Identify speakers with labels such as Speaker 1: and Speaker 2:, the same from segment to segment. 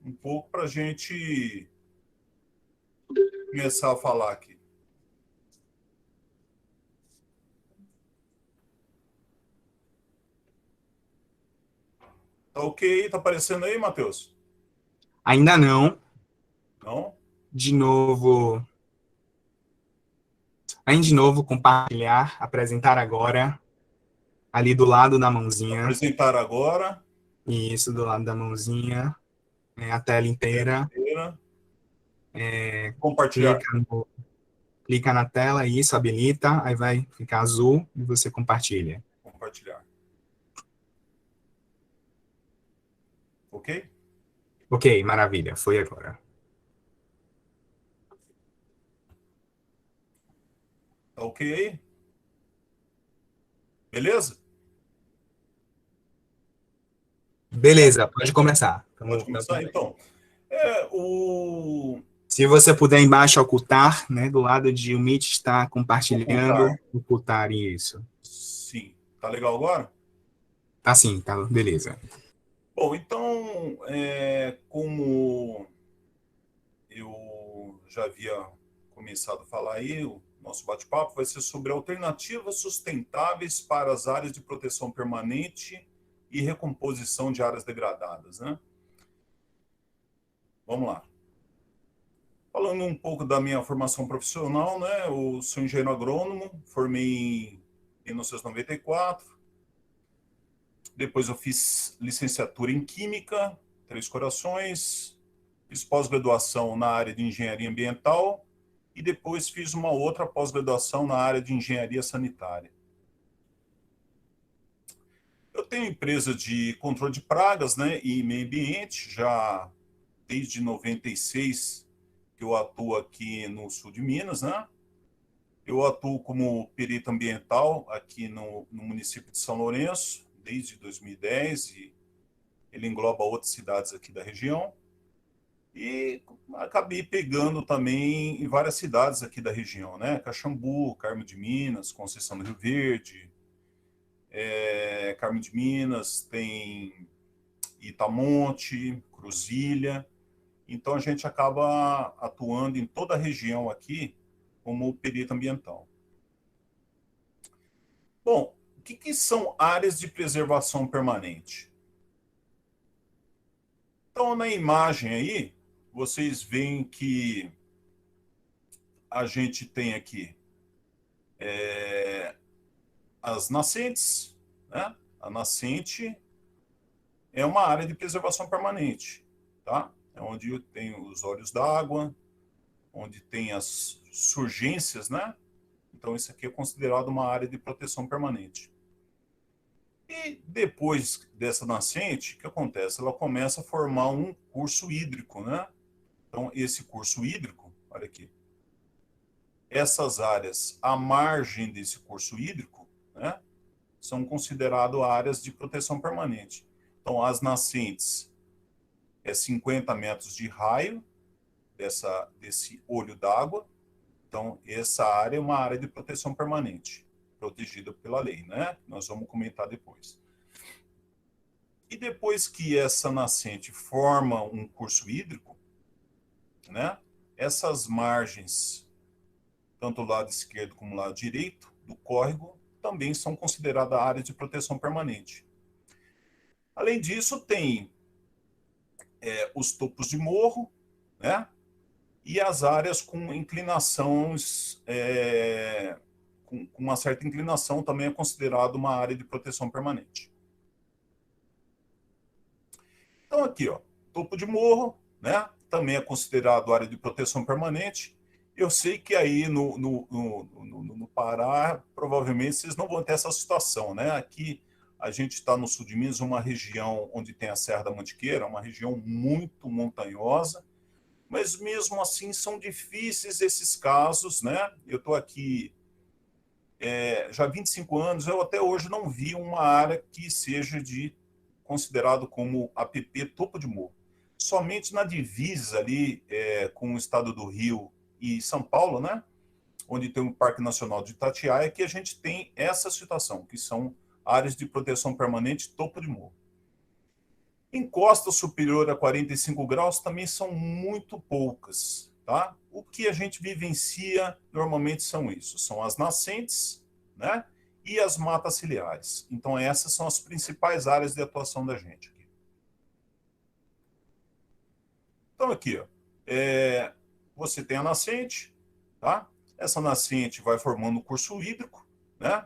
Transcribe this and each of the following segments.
Speaker 1: um pouco para a gente começar a falar aqui. Tá ok? Tá aparecendo aí, Matheus?
Speaker 2: Ainda não.
Speaker 1: Não?
Speaker 2: De novo. De novo, compartilhar, apresentar agora, ali do lado da mãozinha.
Speaker 1: Apresentar agora.
Speaker 2: Isso, do lado da mãozinha. A tela
Speaker 1: Tela
Speaker 2: inteira.
Speaker 1: inteira. Compartilhar.
Speaker 2: Clica na tela, isso, habilita, aí vai ficar azul e você compartilha.
Speaker 1: Compartilhar. Ok?
Speaker 2: Ok, maravilha, foi agora.
Speaker 1: Tá ok aí? Beleza?
Speaker 2: Beleza, pode começar.
Speaker 1: Pode começar? Então, o
Speaker 2: Se você puder embaixo ocultar, né, do lado de o Meet está
Speaker 1: ocultar.
Speaker 2: compartilhando, ocultar isso.
Speaker 1: Sim. Tá legal agora?
Speaker 2: Tá sim, tá, beleza.
Speaker 1: Bom, então, como eu já havia começado a falar aí, o nosso bate-papo vai ser sobre alternativas sustentáveis para as áreas de proteção permanente e recomposição de áreas degradadas, né? Vamos lá. Falando um pouco da minha formação profissional, né? Eu sou engenheiro agrônomo, formei em 1994. Depois eu fiz licenciatura em Química, Três Corações, fiz pós-graduação na área de Engenharia Ambiental e depois fiz uma outra pós-graduação na área de Engenharia Sanitária. Eu tenho empresa de controle de pragas, né, e meio ambiente, já desde 96 que eu atuo aqui no sul de Minas, né? Eu atuo como perito ambiental aqui no município de São Lourenço, desde 2010, e ele engloba outras cidades aqui da região. E acabei pegando também em várias cidades aqui da região, né? Caxambu, Carmo de Minas, Conceição do Rio Verde, Carmo de Minas, tem Itamonte, Cruzília. Então a gente acaba atuando em toda a região aqui como perito ambiental. Bom, o que são áreas de preservação permanente? Então, na imagem aí, vocês veem que a gente tem aqui as nascentes, né? A nascente é uma área de preservação permanente, tá? É onde tem os olhos d'água, onde tem as surgências, né? Então, isso aqui é considerado uma área de proteção permanente. E depois dessa nascente, o que acontece? Ela começa a formar um curso hídrico, né? Então, esse curso hídrico, olha aqui, essas áreas à margem desse curso hídrico, né, são consideradas áreas de proteção permanente. Então, as nascentes é 50 metros de raio desse olho d'água. Então, essa área é uma área de proteção permanente, protegida pela lei, né? Nós vamos comentar depois. E depois que essa nascente forma um curso hídrico, né? Essas margens, tanto o lado esquerdo como o lado direito do córrego, também são consideradas áreas de proteção permanente. Além disso, tem os topos de morro, né? E as áreas com inclinações, com uma certa inclinação, também é considerado uma área de proteção permanente. Então, aqui, ó, topo de morro, né? Também é considerado área de proteção permanente. Eu sei que aí no Pará, provavelmente, vocês não vão ter essa situação, né? Aqui, a gente está no sul de Minas, uma região onde tem a Serra da Mantiqueira, uma região muito montanhosa, mas mesmo assim são difíceis esses casos, né? Eu estou aqui já há 25 anos, eu até hoje não vi uma área que seja considerado como APP topo de morro. Somente na divisa ali com o estado do Rio e São Paulo, né? Onde tem o Parque Nacional de Itatiaia, que a gente tem essa situação, que são áreas de proteção permanente topo de morro. Encosta superior a 45 graus também são muito poucas, tá? O que a gente vivencia normalmente são isso, são as nascentes, né? E as matas ciliares. Então essas são as principais áreas de atuação da gente aqui. Então aqui, ó, você tem a nascente, tá? Essa nascente vai formando o curso hídrico, né?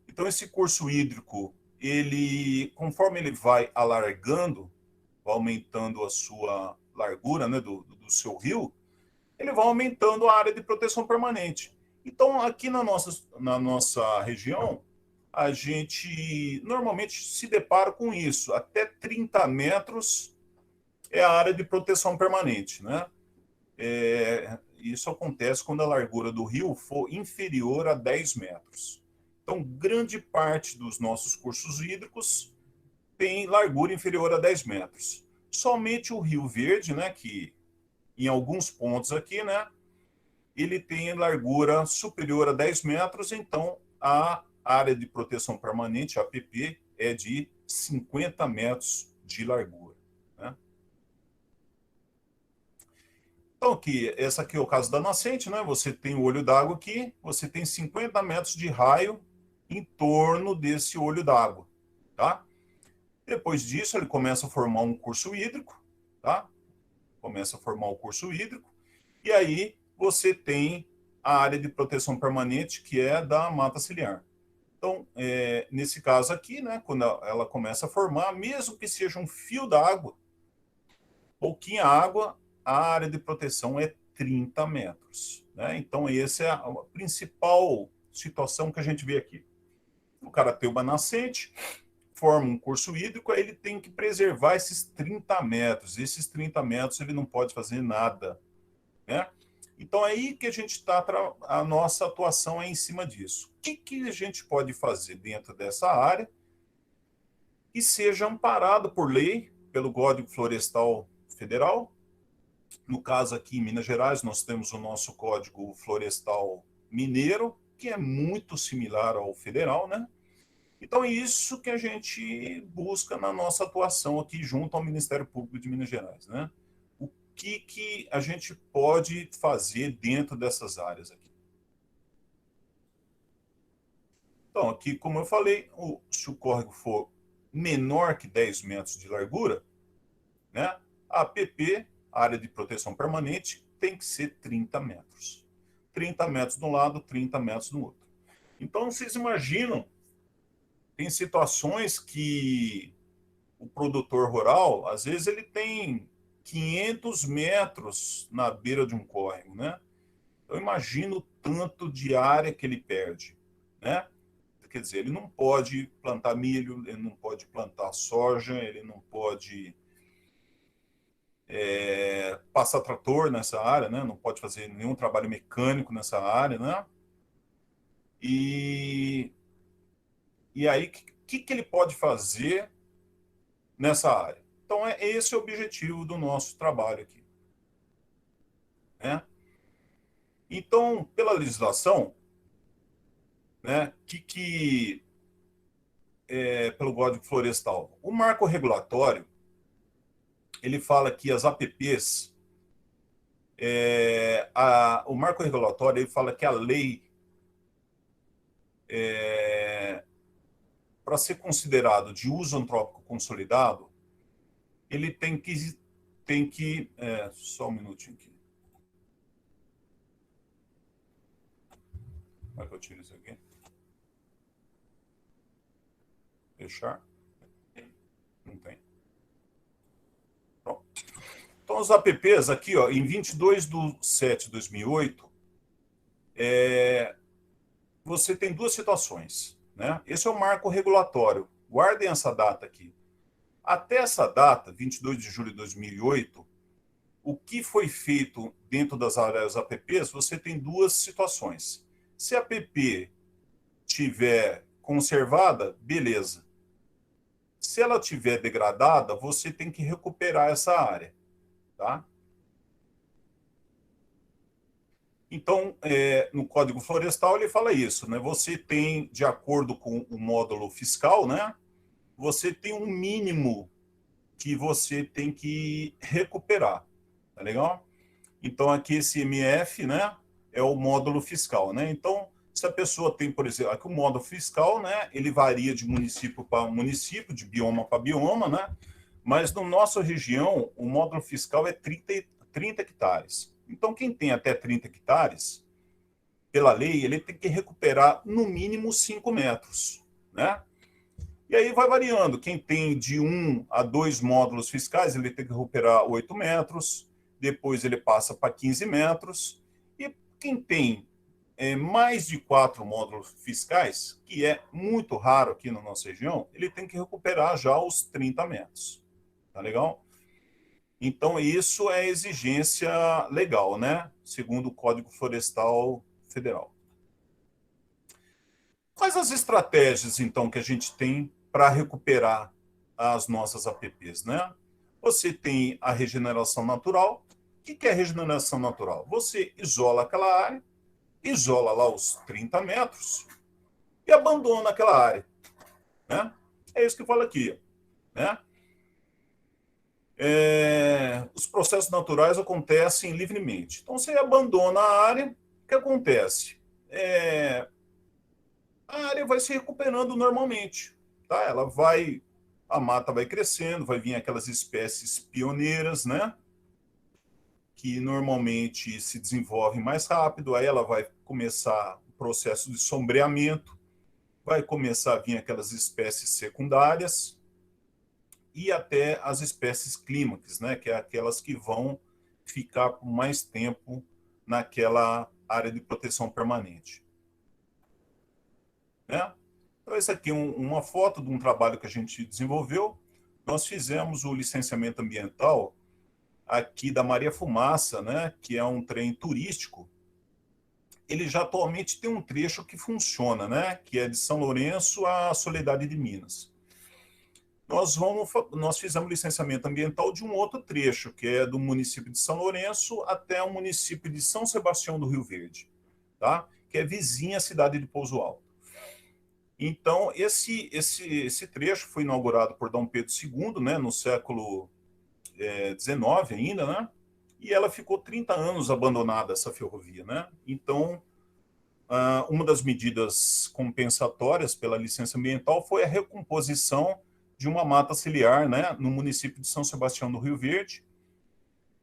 Speaker 1: Então esse curso hídrico, ele, conforme ele vai alargando, aumentando a sua largura, né, do seu rio, ele vai aumentando a área de proteção permanente. Então, aqui na nossa região, a gente normalmente se depara com isso. Até 30 metros é a área de proteção permanente, né? Isso acontece quando a largura do rio for inferior a 10 metros. Então, grande parte dos nossos cursos hídricos tem largura inferior a 10 metros. Somente o Rio Verde, né, que em alguns pontos aqui, né, ele tem largura superior a 10 metros, então a área de proteção permanente, a APP, é de 50 metros de largura. Né? Então, aqui, essa aqui é o caso da nascente, né? Você tem o olho d'água aqui, você tem 50 metros de raio em torno desse olho d'água, tá? Depois disso, ele começa a formar um curso hídrico, tá? Começa a formar o curso hídrico, e aí você tem a área de proteção permanente, que é da mata ciliar. Então, nesse caso aqui, né, quando ela começa a formar, mesmo que seja um fio d'água, pouquinha água, a área de proteção é 30 metros. Né? Então, essa é a principal situação que a gente vê aqui. O cara tem uma nascente, forma um curso hídrico, aí ele tem que preservar esses 30 metros. Esses 30 metros ele não pode fazer nada. Né? Então, aí que a gente está, a nossa atuação é em cima disso. O que a gente pode fazer dentro dessa área que seja amparado por lei, pelo Código Florestal Federal? No caso aqui em Minas Gerais, nós temos o nosso Código Florestal Mineiro, que é muito similar ao federal, né? Então, é isso que a gente busca na nossa atuação aqui junto ao Ministério Público de Minas Gerais, né? O que a gente pode fazer dentro dessas áreas aqui? Então, aqui, como eu falei, se o córrego for menor que 10 metros de largura, né, a APP, área de proteção permanente, tem que ser 30 metros. 30 metros de um lado, 30 metros do outro. Então, vocês imaginam, tem situações que o produtor rural, às vezes, ele tem 500 metros na beira de um córrego, né? Eu imagino o tanto de área que ele perde, né? Quer dizer, ele não pode plantar milho, ele não pode plantar soja, ele não pode passar trator nessa área, né? Não pode fazer nenhum trabalho mecânico nessa área, né? E, e aí, o que ele pode fazer nessa área? Então, esse é o objetivo do nosso trabalho aqui. Né? Então, pela legislação, né, pelo Código Florestal, o marco regulatório, ele fala que as APPs, o marco regulatório, ele fala que a lei, para ser considerado de uso antrópico consolidado, ele só um minutinho aqui. Como é que eu tiro isso aqui? Fechar? Não tem. Pronto. Então, os APPs aqui, ó, em 22/7/2008, você tem duas situações. Né? Esse é o marco regulatório. Guardem essa data aqui. Até essa data, 22 de julho de 2008, o que foi feito dentro das áreas APPs, você tem duas situações. Se a APP tiver conservada, beleza. Se ela tiver degradada, você tem que recuperar essa área. Tá? Então, no Código Florestal, ele fala isso. Né? Você tem, de acordo com o módulo fiscal, né? Você tem um mínimo que você tem que recuperar, tá legal? Então, aqui esse MF, né, é o módulo fiscal, né? Então, se a pessoa tem, por exemplo, aqui o módulo fiscal, né, ele varia de município para município, de bioma para bioma, né? Mas na nossa região, o módulo fiscal é 30 hectares. Então, quem tem até 30 hectares, pela lei, ele tem que recuperar no mínimo 5 metros, né? E aí vai variando. Quem tem de 1 a 2 módulos fiscais, ele tem que recuperar 8 metros, depois ele passa para 15 metros. E quem tem mais de 4 módulos fiscais, que é muito raro aqui na nossa região, ele tem que recuperar já os 30 metros. Tá legal? Então, isso é exigência legal, né? Segundo o Código Florestal Federal. Quais as estratégias, então, que a gente tem para recuperar as nossas APPs, né? Você tem a regeneração natural. O que é regeneração natural? Você isola aquela área, isola lá os 30 metros e abandona aquela área, né? É isso que fala aqui, né? Os processos naturais acontecem livremente. Então, você abandona a área, o que acontece? A área vai se recuperando normalmente, tá? A mata vai crescendo, vai vir aquelas espécies pioneiras, né? Que normalmente se desenvolvem mais rápido, aí ela vai começar o processo de sombreamento, vai começar a vir aquelas espécies secundárias e até as espécies clímax, né? Que é aquelas que vão ficar por mais tempo naquela área de proteção permanente, né? Então, essa aqui é uma foto de um trabalho que a gente desenvolveu. Nós fizemos o licenciamento ambiental aqui da Maria Fumaça, né, que é um trem turístico. Ele já atualmente tem um trecho que funciona, né, que é de São Lourenço à Soledade de Minas. Nós fizemos licenciamento ambiental de um outro trecho, que é do município de São Lourenço até o município de São Sebastião do Rio Verde, tá? Que é vizinha à cidade de Pouso Alto. Então, esse trecho foi inaugurado por Dom Pedro II, né, no século XIX ainda, né? E ela ficou 30 anos abandonada, essa ferrovia, né? Então, uma das medidas compensatórias pela licença ambiental foi a recomposição de uma mata ciliar, né, no município de São Sebastião do Rio Verde,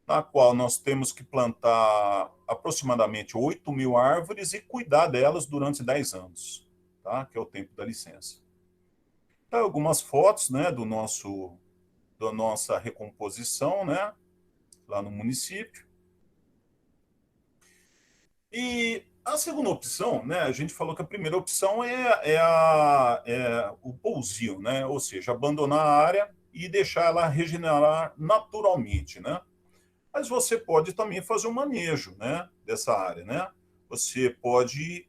Speaker 1: na qual nós temos que plantar aproximadamente 8.000 árvores e cuidar delas durante 10 anos, tá? Que é o tempo da licença. Então, algumas fotos, né, da nossa recomposição, né, lá no município. E a segunda opção, né, a gente falou que a primeira opção é o pousio, né, ou seja, abandonar a área e deixar ela regenerar naturalmente, né? Mas você pode também fazer um manejo, né, dessa área, né? Você pode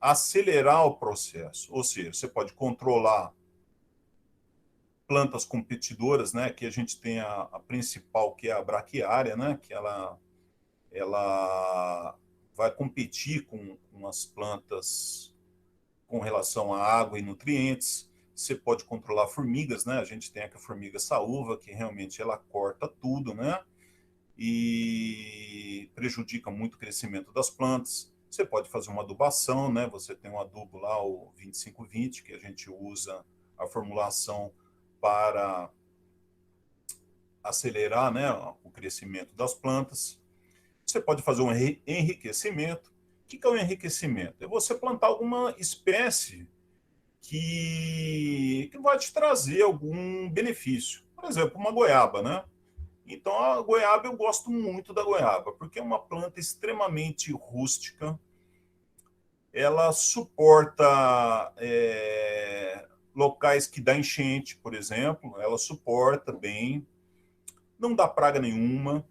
Speaker 1: acelerar o processo, ou seja, você pode controlar plantas competidoras, né, que a gente tem a principal, que é a braquiária, né, que ela vai competir com as plantas com relação à água e nutrientes. Você pode controlar formigas, né? A gente tem aqui a formiga saúva, que realmente ela corta tudo, né? E prejudica muito o crescimento das plantas. Você pode fazer uma adubação, né? Você tem um adubo lá, o 2520, que a gente usa a formulação para acelerar, né, o crescimento das plantas. Você pode fazer um enriquecimento. O que é o enriquecimento? É você plantar alguma espécie que vai te trazer algum benefício. Por exemplo, uma goiaba, né? Então, a goiaba, eu gosto muito da goiaba, porque é uma planta extremamente rústica, ela suporta locais que dá enchente, por exemplo, ela suporta bem, não dá praga nenhuma,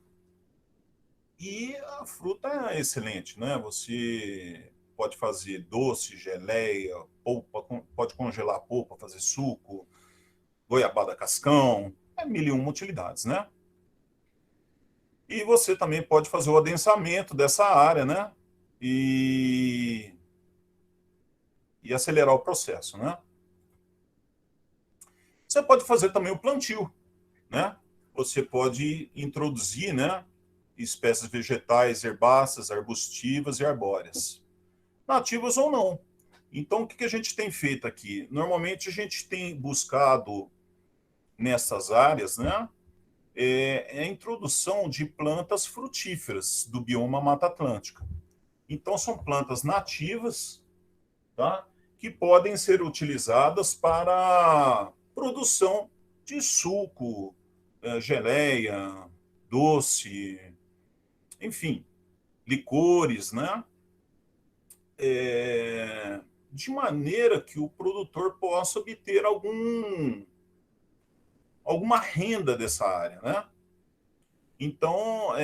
Speaker 1: e a fruta é excelente, né? Você pode fazer doce, geleia, polpa, pode congelar a polpa, fazer suco, goiabada cascão, é mil e uma utilidades, né? E você também pode fazer o adensamento dessa área, né? E, e acelerar o processo, né? Você pode fazer também o plantio, né? Você pode introduzir, né, espécies vegetais, herbáceas, arbustivas e arbóreas, nativas ou não. Então, o que a gente tem feito aqui? Normalmente, a gente tem buscado nessas áreas, né, a introdução de plantas frutíferas do bioma Mata Atlântica. Então, são plantas nativas, tá, que podem ser utilizadas para produção de suco, geleia, doce, enfim, licores, né? De maneira que o produtor possa obter alguma renda dessa área, né? Então, o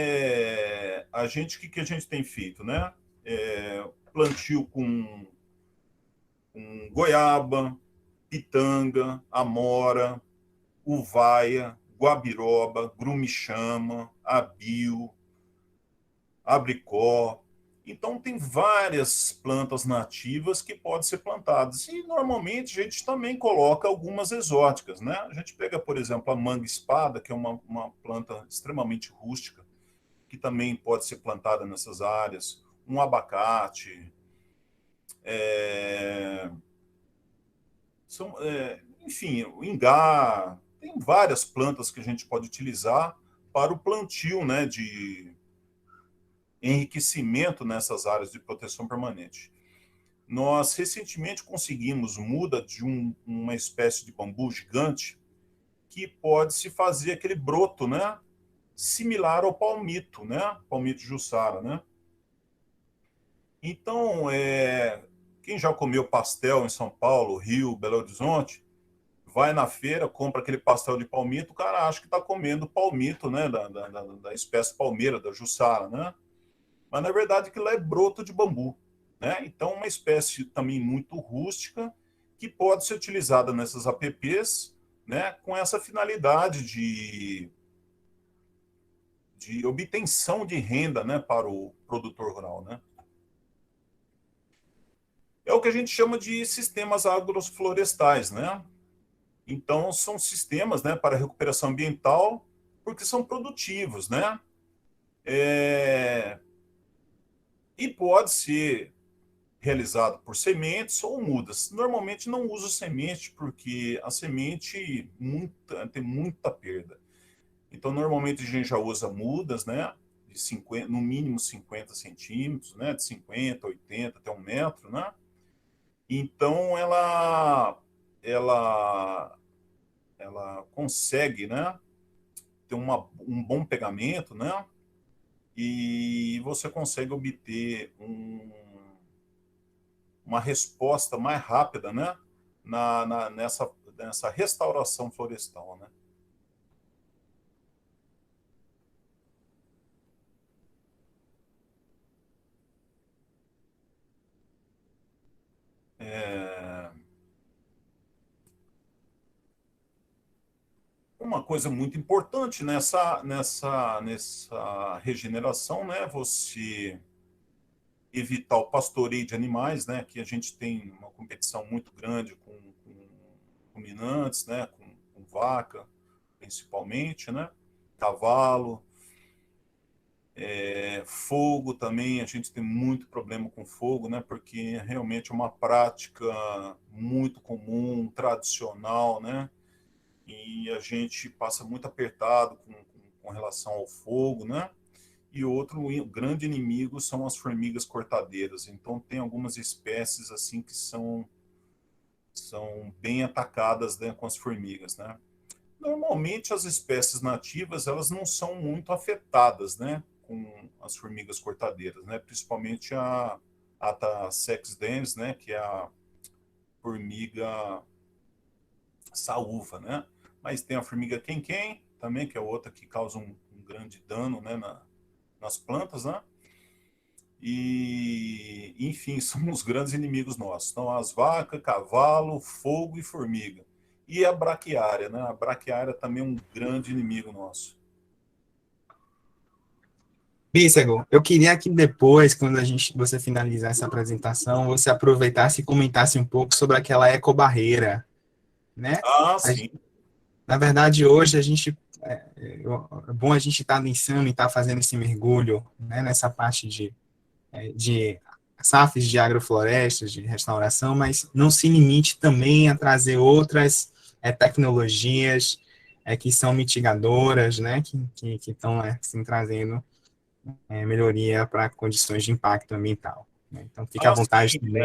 Speaker 1: que a gente tem feito, né? Plantio com goiaba, pitanga, amora, uvaia, guabiroba, grumichama, abio, abricó. Então, tem várias plantas nativas que podem ser plantadas. E, normalmente, a gente também coloca algumas exóticas, né? A gente pega, por exemplo, a manga-espada, que é uma planta extremamente rústica, que também pode ser plantada nessas áreas. Um abacate. Enfim, o ingá. Tem várias plantas que a gente pode utilizar para o plantio, né, de enriquecimento nessas áreas de proteção permanente. Nós recentemente conseguimos muda de uma espécie de bambu gigante que pode se fazer aquele broto, né, similar ao palmito, né, palmito jussara, né. Então, quem já comeu pastel em São Paulo, Rio, Belo Horizonte, vai na feira, compra aquele pastel de palmito, o cara acha que está comendo palmito, né, da espécie palmeira, da jussara, né. Mas, na verdade, aquilo é broto de bambu, né? Então, uma espécie também muito rústica que pode ser utilizada nessas APPs, né, com essa finalidade de obtenção de renda, né, para o produtor rural, né? É o que a gente chama de sistemas agroflorestais, né? Então, são sistemas, né, para recuperação ambiental, porque são produtivos, né? E pode ser realizado por sementes ou mudas. Normalmente não uso semente, porque a semente tem muita perda. Então, normalmente a gente já usa mudas, né? De 50, no mínimo 50 centímetros, né? De 50, 80 até 1 metro, né? Então, ela consegue, né? Ter um bom pegamento, né? E você consegue obter uma resposta mais rápida, né, nessa restauração florestal, né? Uma coisa muito importante nessa regeneração, né, você evitar o pastoreio de animais, né, que a gente tem uma competição muito grande com ruminantes, né, com vaca, principalmente, né, cavalo. Fogo também, a gente tem muito problema com fogo, né? Porque realmente é uma prática muito comum, tradicional, né? E a gente passa muito apertado com relação ao fogo, né? E outro grande inimigo são as formigas cortadeiras. Então, tem algumas espécies assim que são bem atacadas, né, com as formigas, né? Normalmente, as espécies nativas, elas não são muito afetadas, né, com as formigas cortadeiras, né, principalmente a Atasex dens, né, que é a formiga saúva, né, mas tem a formiga quem também, que é outra que causa um grande dano, né, nas plantas, né, e, enfim, são os grandes inimigos nossos. Então, as vacas, cavalo, fogo e formiga. E a braquiária, né? A braquiária também é um grande inimigo nosso.
Speaker 2: Pêssego, eu queria que depois, quando você finalizar essa apresentação, você aproveitasse e comentasse um pouco sobre aquela ecobarreira, né?
Speaker 1: Ah,
Speaker 2: A
Speaker 1: sim.
Speaker 2: Na verdade, hoje a gente é bom a gente estar pensando e estar fazendo esse mergulho, né, nessa parte de SAFs de agroflorestas, de restauração, mas não se limite também a trazer outras tecnologias que são mitigadoras, né, que estão assim, trazendo melhoria para condições de impacto ambiental. Né? Então, fica à vontade
Speaker 1: Assim,
Speaker 2: também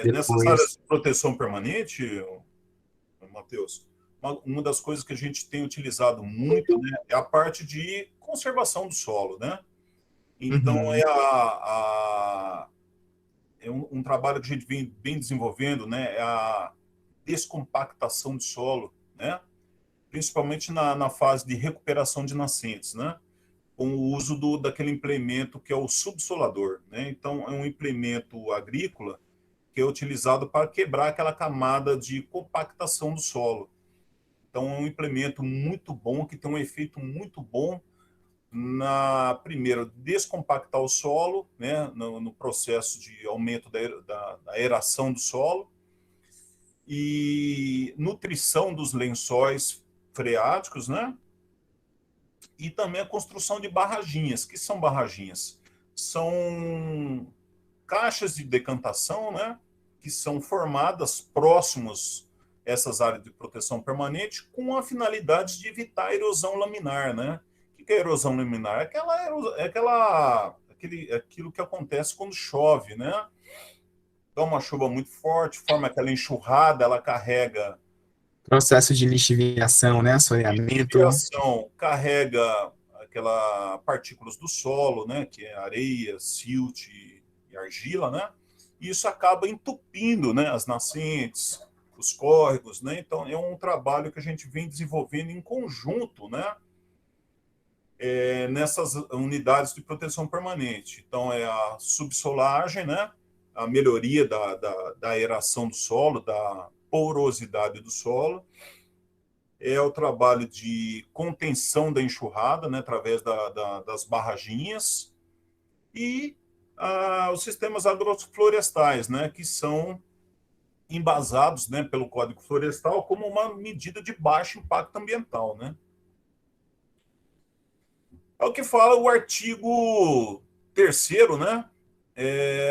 Speaker 1: nessas áreas
Speaker 2: depois.
Speaker 1: de proteção permanente, Matheus, uma das coisas que a gente tem utilizado muito, né, é a parte de conservação do solo, né? Então,
Speaker 2: Uhum.
Speaker 1: é um trabalho que a gente vem desenvolvendo, né? É a descompactação do solo, né? Principalmente na fase de recuperação de nascentes, né? Com o uso daquele implemento que é o subsolador, né? Então, é um implemento agrícola que é utilizado para quebrar aquela camada de compactação do solo. Então, é um implemento muito bom, que tem um efeito muito bom na, primeiro, descompactar o solo, né, no processo de aumento da aeração do solo, e nutrição dos lençóis freáticos, né, e também a construção de barraginhas. Que são barraginhas? São caixas de decantação, né, que são formadas próximos a essas áreas de proteção permanente com a finalidade de evitar a erosão laminar, né? O que é erosão laminar? Aquilo que acontece quando chove, né? Dá uma chuva muito forte, forma aquela enxurrada, ela carrega
Speaker 2: Processo de lixiviação, né, assoreamento.
Speaker 1: fiação, carrega aquelas partículas do solo, né, que é areia, silt e argila, né? E isso acaba entupindo, né, as nascentes, os córregos, né? Então é um trabalho que a gente vem desenvolvendo em conjunto, né, nessas unidades de proteção permanente. Então é a subsolagem, né, a melhoria da aeração do solo, da porosidade do solo, é o trabalho de contenção da enxurrada, né, através das barraginhas, e os sistemas agroflorestais, né, que são embasados, né, pelo Código Florestal como uma medida de baixo impacto ambiental. Né? É o que fala o artigo 3º, né?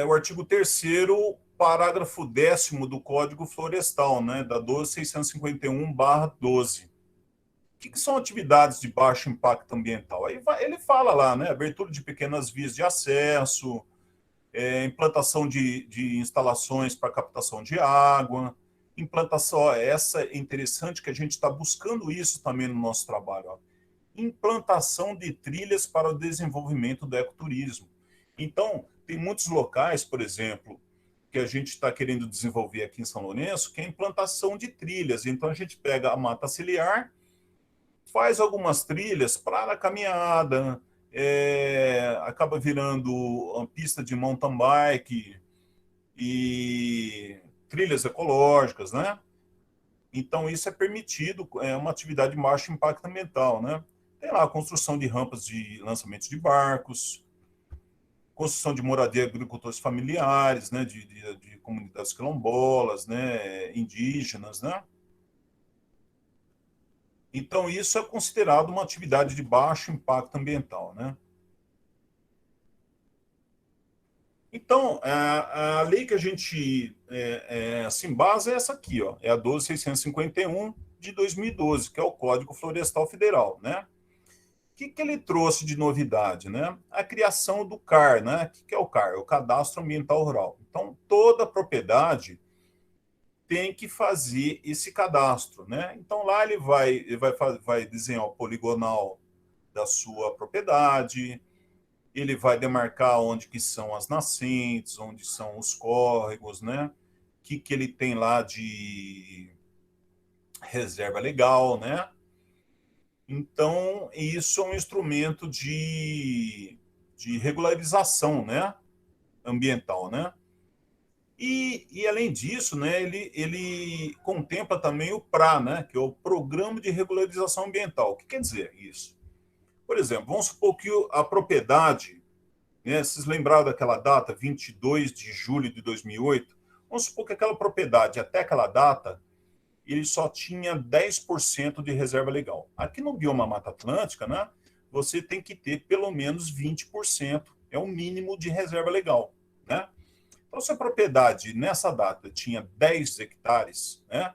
Speaker 1: O artigo 3º, parágrafo 10º do Código Florestal, né, da 12.651/12. O que são atividades de baixo impacto ambiental? Aí ele fala lá, né? Abertura de pequenas vias de acesso, implantação de instalações para captação de água, implantação, essa é interessante que a gente está buscando isso também no nosso trabalho, ó. Implantação de trilhas para o desenvolvimento do ecoturismo. Então, tem muitos locais, por exemplo, que a gente está querendo desenvolver aqui em São Lourenço, que é a implantação de trilhas. Então, a gente pega a mata ciliar, faz algumas trilhas para a caminhada, acaba virando uma pista de mountain bike e trilhas ecológicas, né? Então, isso é permitido, é uma atividade de baixo impacto ambiental, né? Tem lá a construção de rampas de lançamento de barcos, construção de moradia de agricultores familiares, né? De comunidades quilombolas, né? Indígenas, né? Então, isso é considerado uma atividade de baixo impacto ambiental, né? Então, a lei que a gente se embasa é essa aqui, ó, é a 12.651 de 2012, que é o Código Florestal Federal, né? O que ele trouxe de novidade, né? A criação do CAR, né? O que é o CAR? É o Cadastro Ambiental Rural. Então, toda propriedade tem que fazer esse cadastro, né? Então, lá ele vai desenhar o poligonal da sua propriedade, ele vai demarcar onde que são as nascentes, onde são os córregos, né? Que ele tem lá de reserva legal, né? Então, isso é um instrumento de regularização, né? Ambiental, né? Além disso, né, ele contempla também o PRA, né, que é o Programa de Regularização Ambiental. O que quer dizer isso? Por exemplo, vamos supor que a propriedade, né, vocês lembraram daquela data, 22 de julho de 2008? Vamos supor que aquela propriedade, até aquela data, ele só tinha 10% de reserva legal. Aqui no bioma Mata Atlântica, né, você tem que ter pelo menos 20%, é o mínimo de reserva legal, né? Então, se a propriedade nessa data tinha 10 hectares, né,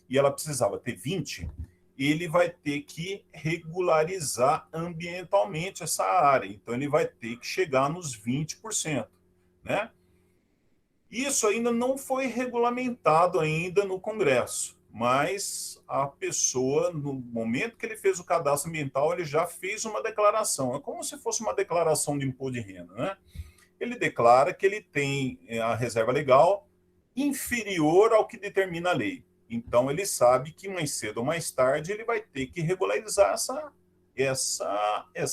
Speaker 1: e ela precisava ter 20, ele vai ter que regularizar ambientalmente essa área. Então, ele vai ter que chegar nos 20%, né? Isso ainda não foi regulamentado ainda no Congresso, mas a pessoa, no momento que ele fez o cadastro ambiental, ele já fez uma declaração. É como se fosse uma declaração de imposto de renda, né? Ele declara que ele tem a reserva legal inferior ao que determina a lei. Então, ele sabe que mais cedo ou mais tarde ele vai ter que regularizar essa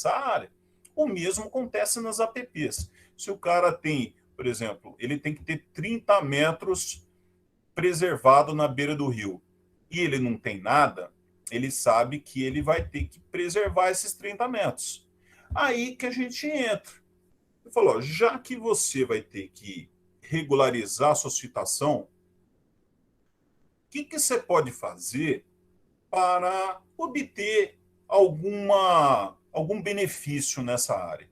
Speaker 1: área. O mesmo acontece nas APPs. Se o cara tem, por exemplo, ele tem que ter 30 metros preservado na beira do rio e ele não tem nada, ele sabe que ele vai ter que preservar esses 30 metros. Aí que a gente entra. Ele falou, já que você vai ter que regularizar a sua situação, o que você pode fazer para obter algum benefício nessa área?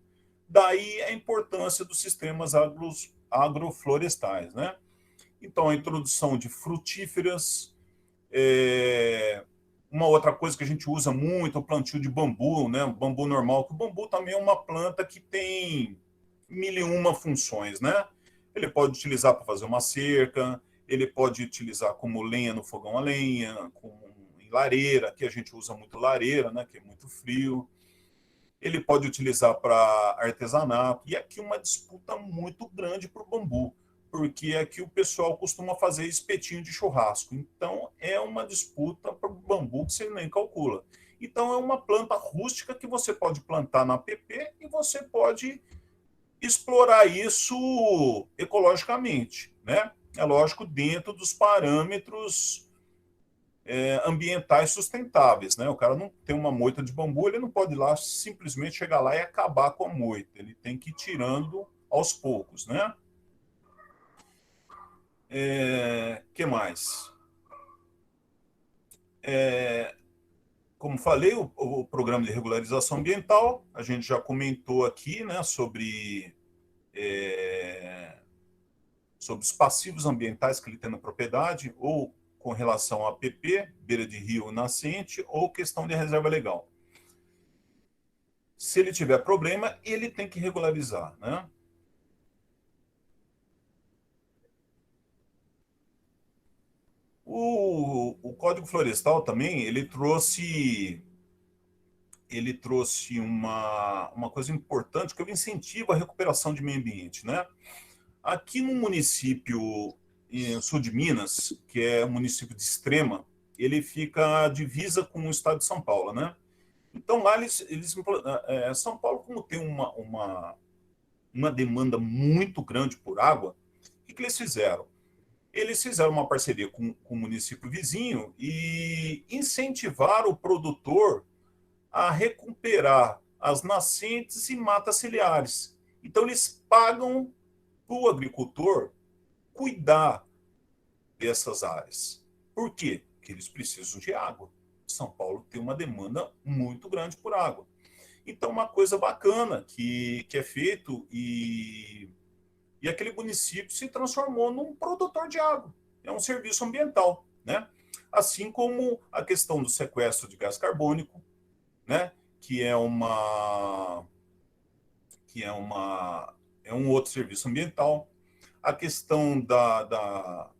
Speaker 1: Daí a importância dos sistemas agroflorestais, né? Então, a introdução de frutíferas, uma outra coisa que a gente usa muito é o plantio de bambu, né? O bambu normal, que o bambu também é uma planta que tem mil e uma funções, né? Ele pode utilizar para fazer uma cerca, ele pode utilizar como lenha no fogão a lenha, em lareira, que a gente usa muito lareira, né? Que é muito frio. Ele pode utilizar para artesanato. E aqui uma disputa muito grande para o bambu, porque aqui o pessoal costuma fazer espetinho de churrasco. Então, é uma disputa para o bambu que você nem calcula. Então, é uma planta rústica que você pode plantar na APP e você pode explorar isso ecologicamente, né? É lógico, dentro dos parâmetros ambientais sustentáveis, né? O cara não tem uma moita de bambu, ele não pode ir lá simplesmente chegar lá e acabar com a moita. Ele tem que ir tirando aos poucos, né? Que mais? Como falei, o programa de regularização ambiental, a gente já comentou aqui, né, sobre os passivos ambientais que ele tem na propriedade, ou com relação a APP, beira de rio nascente, ou questão de reserva legal. Se ele tiver problema, ele tem que regularizar, né? O Código Florestal também, ele trouxe uma coisa importante, que é o incentivo à recuperação de meio ambiente, né? Aqui no município em sul de Minas, que é um município de Extrema, ele fica divisa com o estado de São Paulo, né? Então lá São Paulo, como tem uma demanda muito grande por água, o que eles fizeram? Eles fizeram uma parceria com o município vizinho e incentivaram o produtor a recuperar as nascentes e matas ciliares. Então eles pagam para o agricultor cuidar dessas áreas. Por quê? Porque eles precisam de água. São Paulo tem uma demanda muito grande por água. Então, uma coisa bacana que é feito e aquele município se transformou num produtor de água. É um serviço ambiental, né? Assim como a questão do sequestro de gás carbônico, né? Que é um outro serviço ambiental. A questão da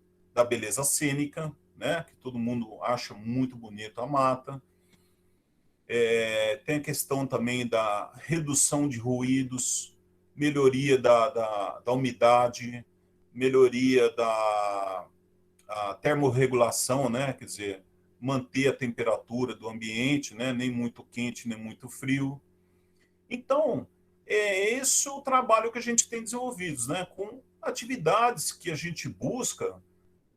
Speaker 1: beleza cênica, né? Que todo mundo acha muito bonito a mata. Tem a questão também da redução de ruídos, melhoria da umidade, melhoria da termorregulação, né? Quer dizer, manter a temperatura do ambiente, né? Nem muito quente, nem muito frio. Então, é esse o trabalho que a gente tem desenvolvido, né? Com atividades que a gente busca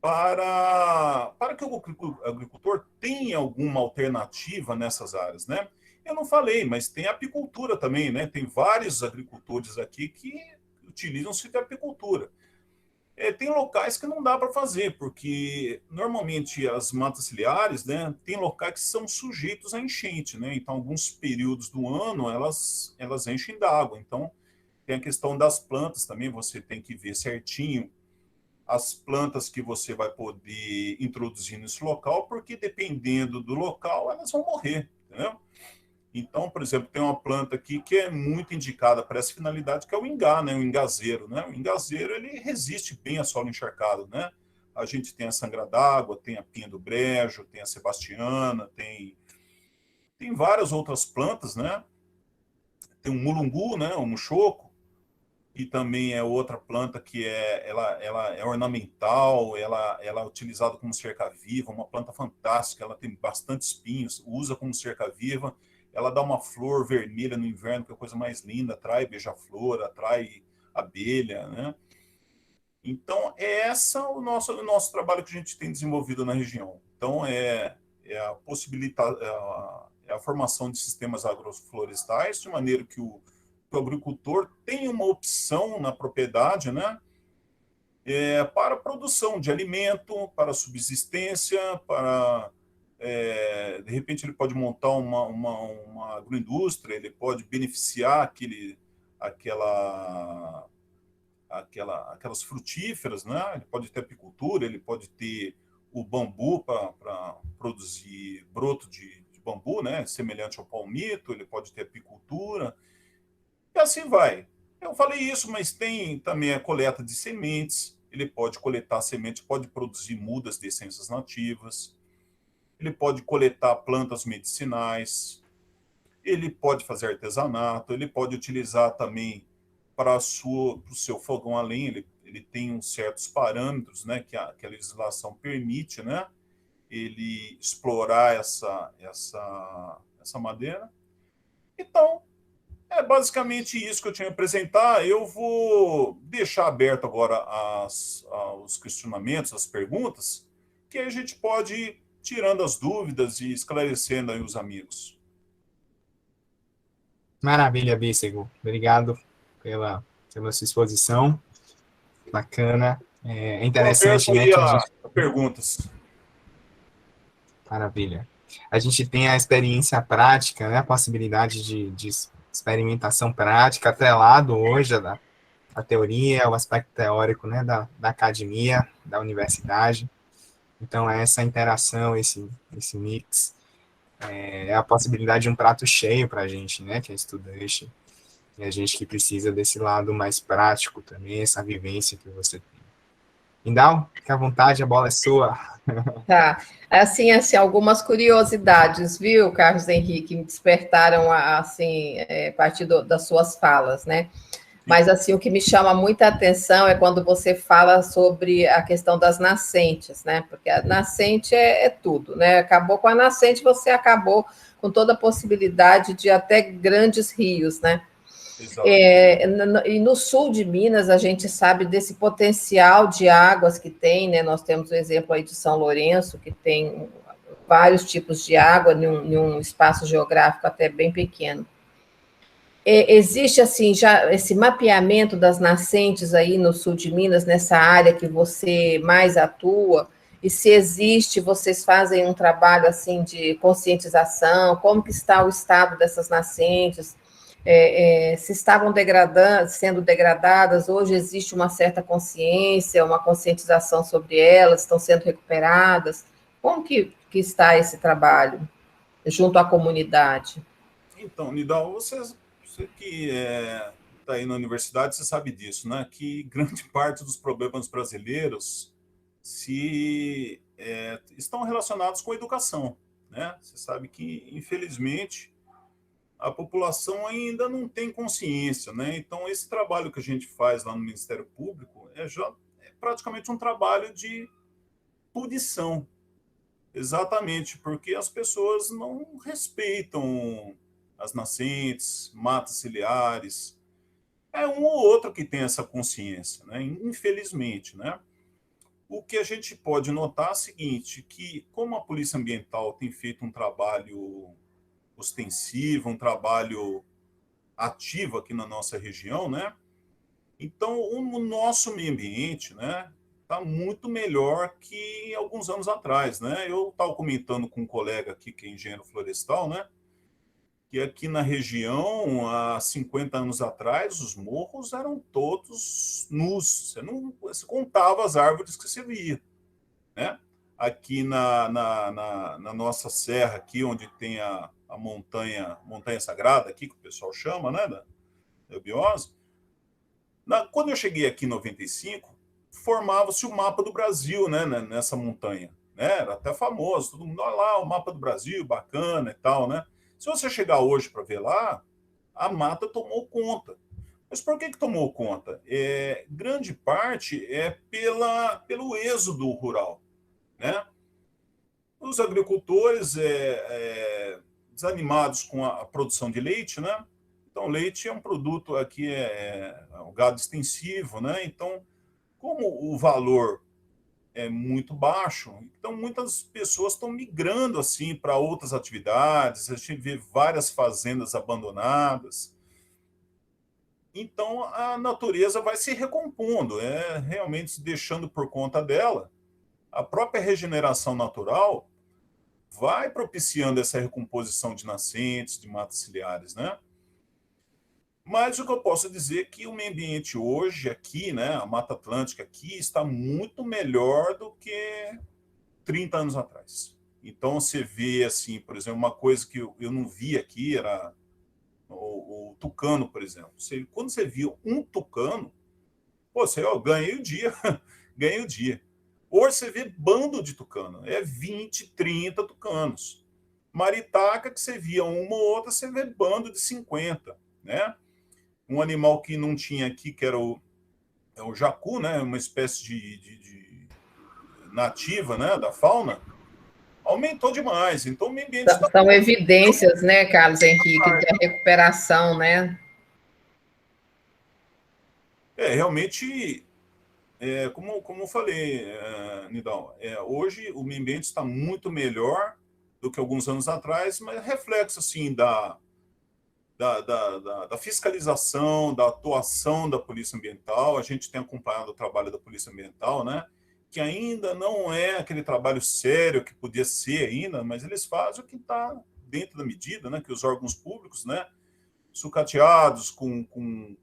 Speaker 1: para que o agricultor tenha alguma alternativa nessas áreas, né? Eu não falei, mas tem apicultura também, né? Tem vários agricultores aqui que utilizam-se de apicultura. Tem locais que não dá para fazer, porque normalmente as matas ciliares, né, tem locais que são sujeitos a enchente, né? Então, alguns períodos do ano elas enchem d'água. Então, tem a questão das plantas também, você tem que ver certinho as plantas que você vai poder introduzir nesse local, porque dependendo do local, elas vão morrer, entendeu? Então, por exemplo, tem uma planta aqui que é muito indicada para essa finalidade, que é o ingá, né? O ingazeiro, né? O ingazeiro, ele resiste bem a solo encharcado, né? A gente tem a sangra d'água, tem a pinha do brejo, tem a sebastiana, tem várias outras plantas, né? Tem o mulungu, né? O muxoco, e também é outra planta que ela é ornamental, ela é utilizada como cerca-viva, uma planta fantástica, ela tem bastante espinhos, usa como cerca-viva, ela dá uma flor vermelha no inverno, que é a coisa mais linda, atrai beija-flor, atrai abelha, né? Então, é o nosso trabalho que a gente tem desenvolvido na região. Então, é a formação de sistemas agroflorestais, de maneira que o agricultor tenha uma opção na propriedade, né, para a produção de alimento, para a subsistência, de repente ele pode montar uma agroindústria, ele pode beneficiar aquela, aquelas frutíferas, né? Ele pode ter apicultura, ele pode ter o bambu para produzir broto de bambu, né? Semelhante ao palmito, ele pode ter apicultura, e assim vai. Eu falei isso, mas tem também a coleta de sementes. Ele pode coletar sementes, pode produzir mudas de essências nativas. Ele pode coletar plantas medicinais. Ele pode fazer artesanato. Ele pode utilizar também para o seu fogão a lenha. Ele tem uns certos parâmetros, né, que a legislação permite, né, ele explorar essa madeira. Então, é basicamente isso que eu tinha a apresentar. Eu vou deixar aberto agora os questionamentos, as perguntas, que a gente pode ir tirando as dúvidas e esclarecendo aí os amigos.
Speaker 2: Maravilha, Bícego. Obrigado pela sua exposição. Bacana. É
Speaker 1: Estou
Speaker 2: interessante,
Speaker 1: aberto
Speaker 2: né,
Speaker 1: aí
Speaker 2: que a
Speaker 1: a
Speaker 2: gente...
Speaker 1: perguntas.
Speaker 2: Maravilha. A gente tem a experiência prática, né, a possibilidade de experimentação prática, atrelado hoje a teoria, o aspecto teórico, né, da academia, da universidade. Então, essa interação, esse mix, é a possibilidade de um prato cheio para a gente, né, que é estudante, e a gente que precisa desse lado mais prático também, essa vivência que você tem. Indal, fique à vontade, a bola é sua.
Speaker 3: Tá. Assim, algumas curiosidades, viu, Carlos Henrique, me despertaram, assim, a partir das suas falas, né? Mas, assim, o que me chama muita atenção é quando você fala sobre a questão das nascentes, né? Porque a nascente é tudo, né? Acabou com a nascente, você acabou com toda a possibilidade de até grandes rios, né?
Speaker 1: Exato.
Speaker 3: E no sul de Minas, a gente sabe desse potencial de águas que tem, né? Nós temos o exemplo aí de São Lourenço, que tem vários tipos de água em um espaço geográfico até bem pequeno. Existe, assim, já esse mapeamento das nascentes aí no sul de Minas, nessa área que você mais atua, e se existe, vocês fazem um trabalho, assim, de conscientização, como que está o estado dessas nascentes, se estavam sendo degradadas, hoje existe uma certa consciência, uma conscientização sobre elas, estão sendo recuperadas, como que está esse trabalho junto à comunidade?
Speaker 1: Então, Nidal, você que está aí na universidade, você sabe disso, né? Que grande parte dos problemas brasileiros estão relacionados com a educação, né? Você sabe que, infelizmente, a população ainda não tem consciência, né? Então, esse trabalho que a gente faz lá no Ministério Público é praticamente um trabalho de punição, exatamente, porque as pessoas não respeitam as nascentes, matas ciliares. É um ou outro que tem essa consciência, né? Infelizmente, né? O que a gente pode notar é o seguinte, que como a Polícia Ambiental tem feito um trabalho ostensivo, um trabalho ativo aqui na nossa região, né? Então, o nosso meio ambiente, né, está muito melhor que alguns anos atrás, né? Eu estava comentando com um colega aqui, que é engenheiro florestal, né, que aqui na região, há 50 anos atrás, os morros eram todos nus. Você contava as árvores que você via, né? Aqui na nossa serra, aqui onde tem a montanha sagrada, aqui que o pessoal chama, né, da Eubiose, quando eu cheguei aqui em 95, formava-se o mapa do Brasil, né, nessa montanha. Né? Era até famoso, todo mundo, olha lá, o mapa do Brasil, bacana e tal, né? Se você chegar hoje para ver lá, a mata tomou conta. Mas por que tomou conta? Grande parte é pelo êxodo rural. Né? Os agricultores desanimados com a produção de leite, né? Então, leite é um produto aqui, um gado extensivo, né? Então, como o valor é muito baixo, então muitas pessoas estão migrando assim para outras atividades, a gente vê várias fazendas abandonadas. Então, a natureza vai se recompondo, realmente se deixando por conta dela. A própria regeneração natural vai propiciando essa recomposição de nascentes, de matas ciliares, né? Mas o que eu posso dizer é que o meio ambiente hoje aqui, né, a Mata Atlântica aqui, está muito melhor do que 30 anos atrás. Então, você vê, assim, por exemplo, uma coisa que eu não vi aqui era o tucano, por exemplo. Quando você via um tucano, você ganhei o dia, ganhei o dia. Hoje você vê bando de tucano, 20, 30 tucanos. Maritaca, que você via uma ou outra, você vê bando de 50, né? Um animal que não tinha aqui, que era o jacu, né? Uma espécie de nativa, né? Da fauna, aumentou demais. Então, o meio ambiente está...
Speaker 3: São evidências, né, Carlos Henrique, da recuperação, né?
Speaker 1: Realmente, como eu falei, Nidal, hoje o meio ambiente está muito melhor do que alguns anos atrás, mas reflexo, assim, da fiscalização, da atuação da Polícia Ambiental. A gente tem acompanhado o trabalho da Polícia Ambiental, né? Que ainda não é aquele trabalho sério que podia ser ainda, mas eles fazem o que está dentro da medida, né? Que os órgãos públicos, né? Sucateados, com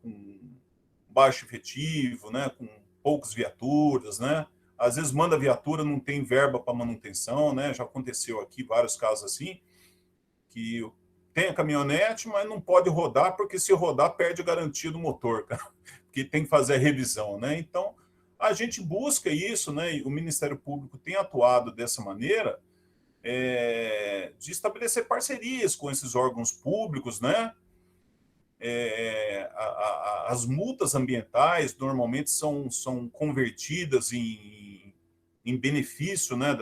Speaker 1: baixo efetivo, né? Com poucas viaturas, né? Às vezes manda viatura, não tem verba para manutenção, né? Já aconteceu aqui vários casos assim, que tem a caminhonete, mas não pode rodar, porque se rodar, perde a garantia do motor, cara, porque tem que fazer a revisão, né? Então, a gente busca isso, né? E o Ministério Público tem atuado dessa maneira, de estabelecer parcerias com esses órgãos públicos, né? As multas ambientais normalmente são convertidas em benefício, né?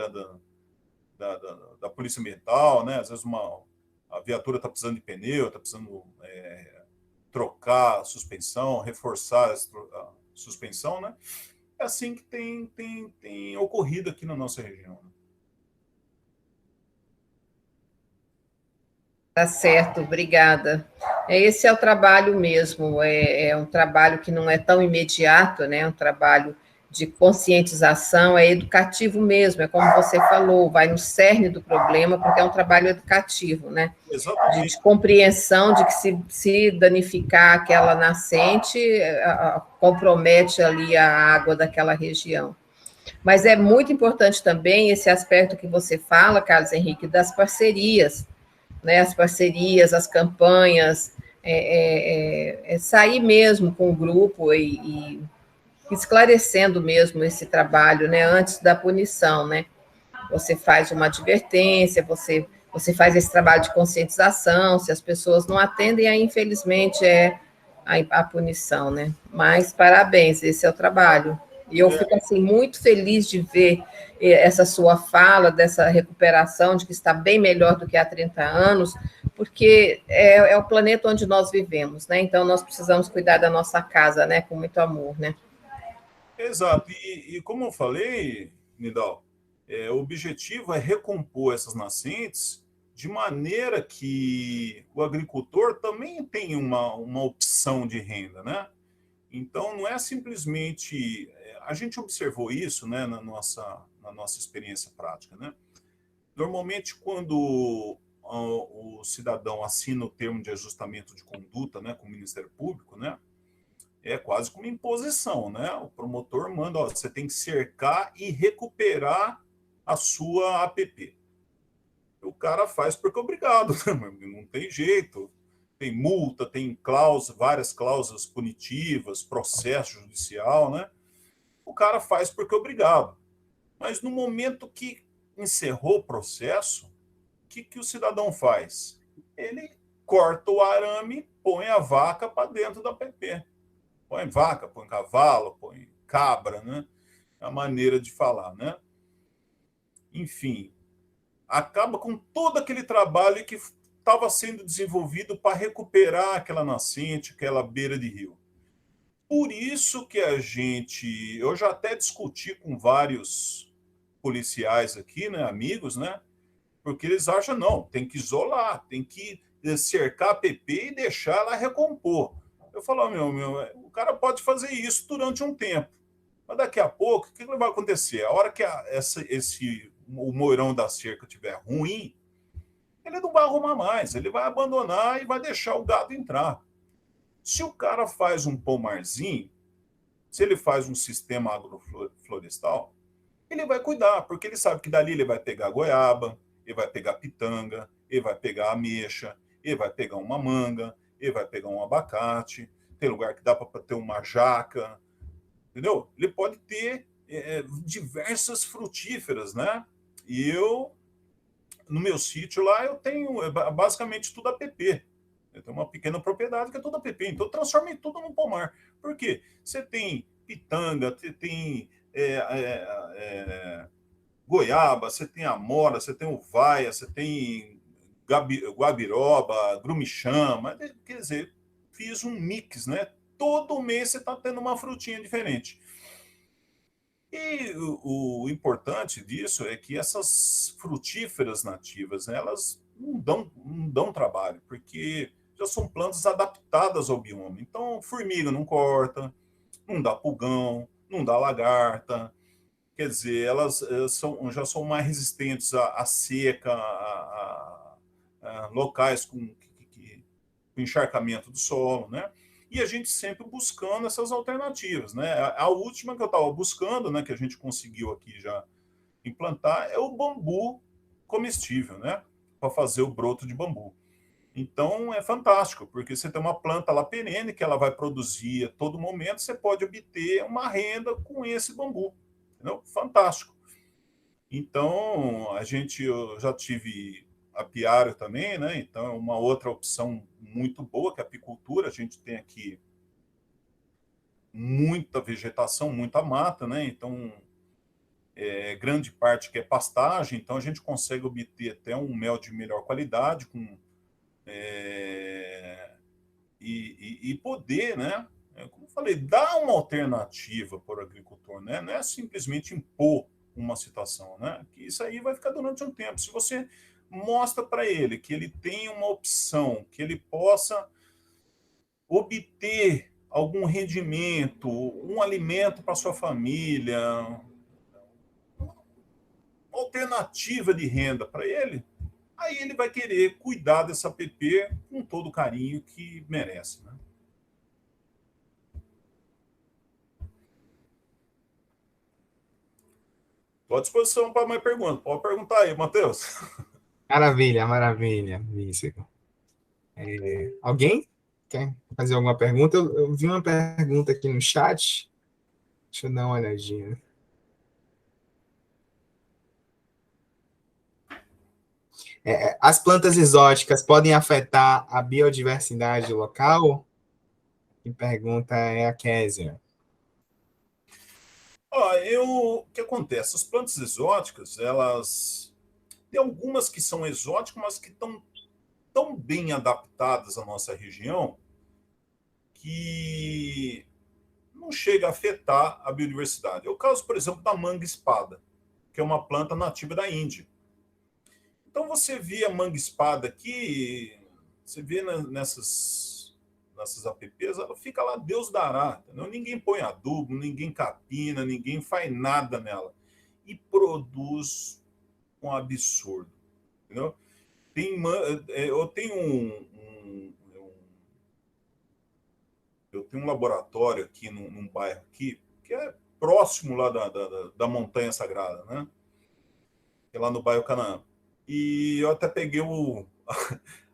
Speaker 1: Da Polícia Ambiental, né? Às vezes a viatura está precisando de pneu, está precisando trocar a suspensão, reforçar a suspensão, né? É assim que tem ocorrido aqui na nossa região.
Speaker 3: Tá certo, obrigada. Esse é o trabalho mesmo, é um trabalho que não é tão imediato, né? É um trabalho de conscientização, é educativo mesmo, é como você falou, vai no cerne do problema, porque é um trabalho educativo, né?
Speaker 1: Exatamente.
Speaker 3: De compreensão de que se danificar aquela nascente, compromete ali a água daquela região. Mas é muito importante também esse aspecto que você fala, Carlos Henrique, das parcerias, né? As parcerias, as campanhas, sair mesmo com o grupo e esclarecendo mesmo esse trabalho, né, antes da punição, né? Você faz uma advertência, você faz esse trabalho de conscientização, se as pessoas não atendem, aí infelizmente a punição, né? Mas parabéns, esse é o trabalho. E eu fico assim muito feliz de ver essa sua fala, dessa recuperação, de que está bem melhor do que há 30 anos, porque é o planeta onde nós vivemos, né? Então nós precisamos cuidar da nossa casa, né? Com muito amor, né?
Speaker 1: Exato. E como eu falei, Nidal, o objetivo é recompor essas nascentes de maneira que o agricultor também tenha uma opção de renda, né? Então, não é simplesmente... A gente observou isso, né, na nossa experiência prática, né? Normalmente, quando o cidadão assina o termo de ajustamento de conduta, né, com o Ministério Público, né, é quase como imposição, né? O promotor manda, ó, você tem que cercar e recuperar a sua APP. O cara faz porque é obrigado, né? Não tem jeito. Tem multa, tem várias cláusulas punitivas, processo judicial, né? O cara faz porque é obrigado. Mas no momento que encerrou o processo, o que o cidadão faz? Ele corta o arame, põe a vaca para dentro da APP. Põe vaca, põe cavalo, põe cabra, né? É a maneira de falar, né? Enfim, acaba com todo aquele trabalho que estava sendo desenvolvido para recuperar aquela nascente, aquela beira de rio. Por isso que eu já até discuti com vários policiais aqui, né, amigos, né? Porque eles acham, não, tem que isolar, tem que cercar a PP e deixar ela recompor. Eu falo, o cara pode fazer isso durante um tempo, mas daqui a pouco, o que vai acontecer? A hora que o moirão da cerca estiver ruim, ele não vai arrumar mais, ele vai abandonar e vai deixar o gado entrar. Se o cara faz um pomarzinho, se ele faz um sistema agroflorestal, ele vai cuidar, porque ele sabe que dali ele vai pegar goiaba, ele vai pegar pitanga, ele vai pegar ameixa, ele vai pegar uma manga, ele vai pegar um abacate, tem lugar que dá para ter uma jaca, entendeu? Ele pode ter diversas frutíferas, né? E no meu sítio lá, eu tenho basicamente tudo APP. Eu tenho uma pequena propriedade que é toda APP, então eu transformei tudo num pomar. Por quê? Você tem pitanga, você tem goiaba, você tem amora, você tem uvaia, você tem guabiroba, grumichama, quer dizer, fiz um mix, né? Todo mês você está tendo uma frutinha diferente. E o importante disso é que essas frutíferas nativas, né, elas não dão trabalho, porque já são plantas adaptadas ao bioma. Então, formiga não corta, não dá pulgão, não dá lagarta. Quer dizer, elas já são mais resistentes à seca, a locais com encharcamento do solo, né? E a gente sempre buscando essas alternativas, né? A última que eu estava buscando, né, que a gente conseguiu aqui já implantar, é o bambu comestível, né? Para fazer o broto de bambu. Então é fantástico, porque você tem uma planta lá perene que ela vai produzir a todo momento, você pode obter uma renda com esse bambu. Entendeu? Fantástico. Então, eu já tive apiário também, né? Então, é uma outra opção muito boa, que é a apicultura. A gente tem aqui muita vegetação, muita mata, né? Então, grande parte que é pastagem, então a gente consegue obter até um mel de melhor qualidade e poder, né? Como eu falei, dar uma alternativa para o agricultor, né? Não é simplesmente impor uma situação, né? Que isso aí vai ficar durante um tempo. Se você mostra para ele que ele tem uma opção, que ele possa obter algum rendimento, um alimento para sua família, uma alternativa de renda para ele, aí ele vai querer cuidar dessa PP com todo o carinho que merece, né? Estou à disposição para mais perguntas. Pode perguntar aí, Matheus.
Speaker 2: Maravilha, maravilha, Mísero. Alguém quer fazer alguma pergunta? Eu vi uma pergunta aqui no chat. Deixa eu dar uma olhadinha. As plantas exóticas podem afetar a biodiversidade local? Quem pergunta é a Késia.
Speaker 1: O que acontece? As plantas exóticas, elas tem algumas que são exóticas, mas que estão tão bem adaptadas à nossa região que não chega a afetar a biodiversidade. É o caso, por exemplo, da manga-espada, que é uma planta nativa da Índia. Então, você vê a manga-espada aqui, você vê nessas APPs, ela fica lá, Deus dará. Entendeu? Ninguém põe adubo, ninguém capina, ninguém faz nada nela. E produz um absurdo. Entendeu? Eu tenho eu tenho um laboratório aqui num bairro aqui, que é próximo lá da Montanha Sagrada, né? Que é lá no bairro Canaã. E eu até peguei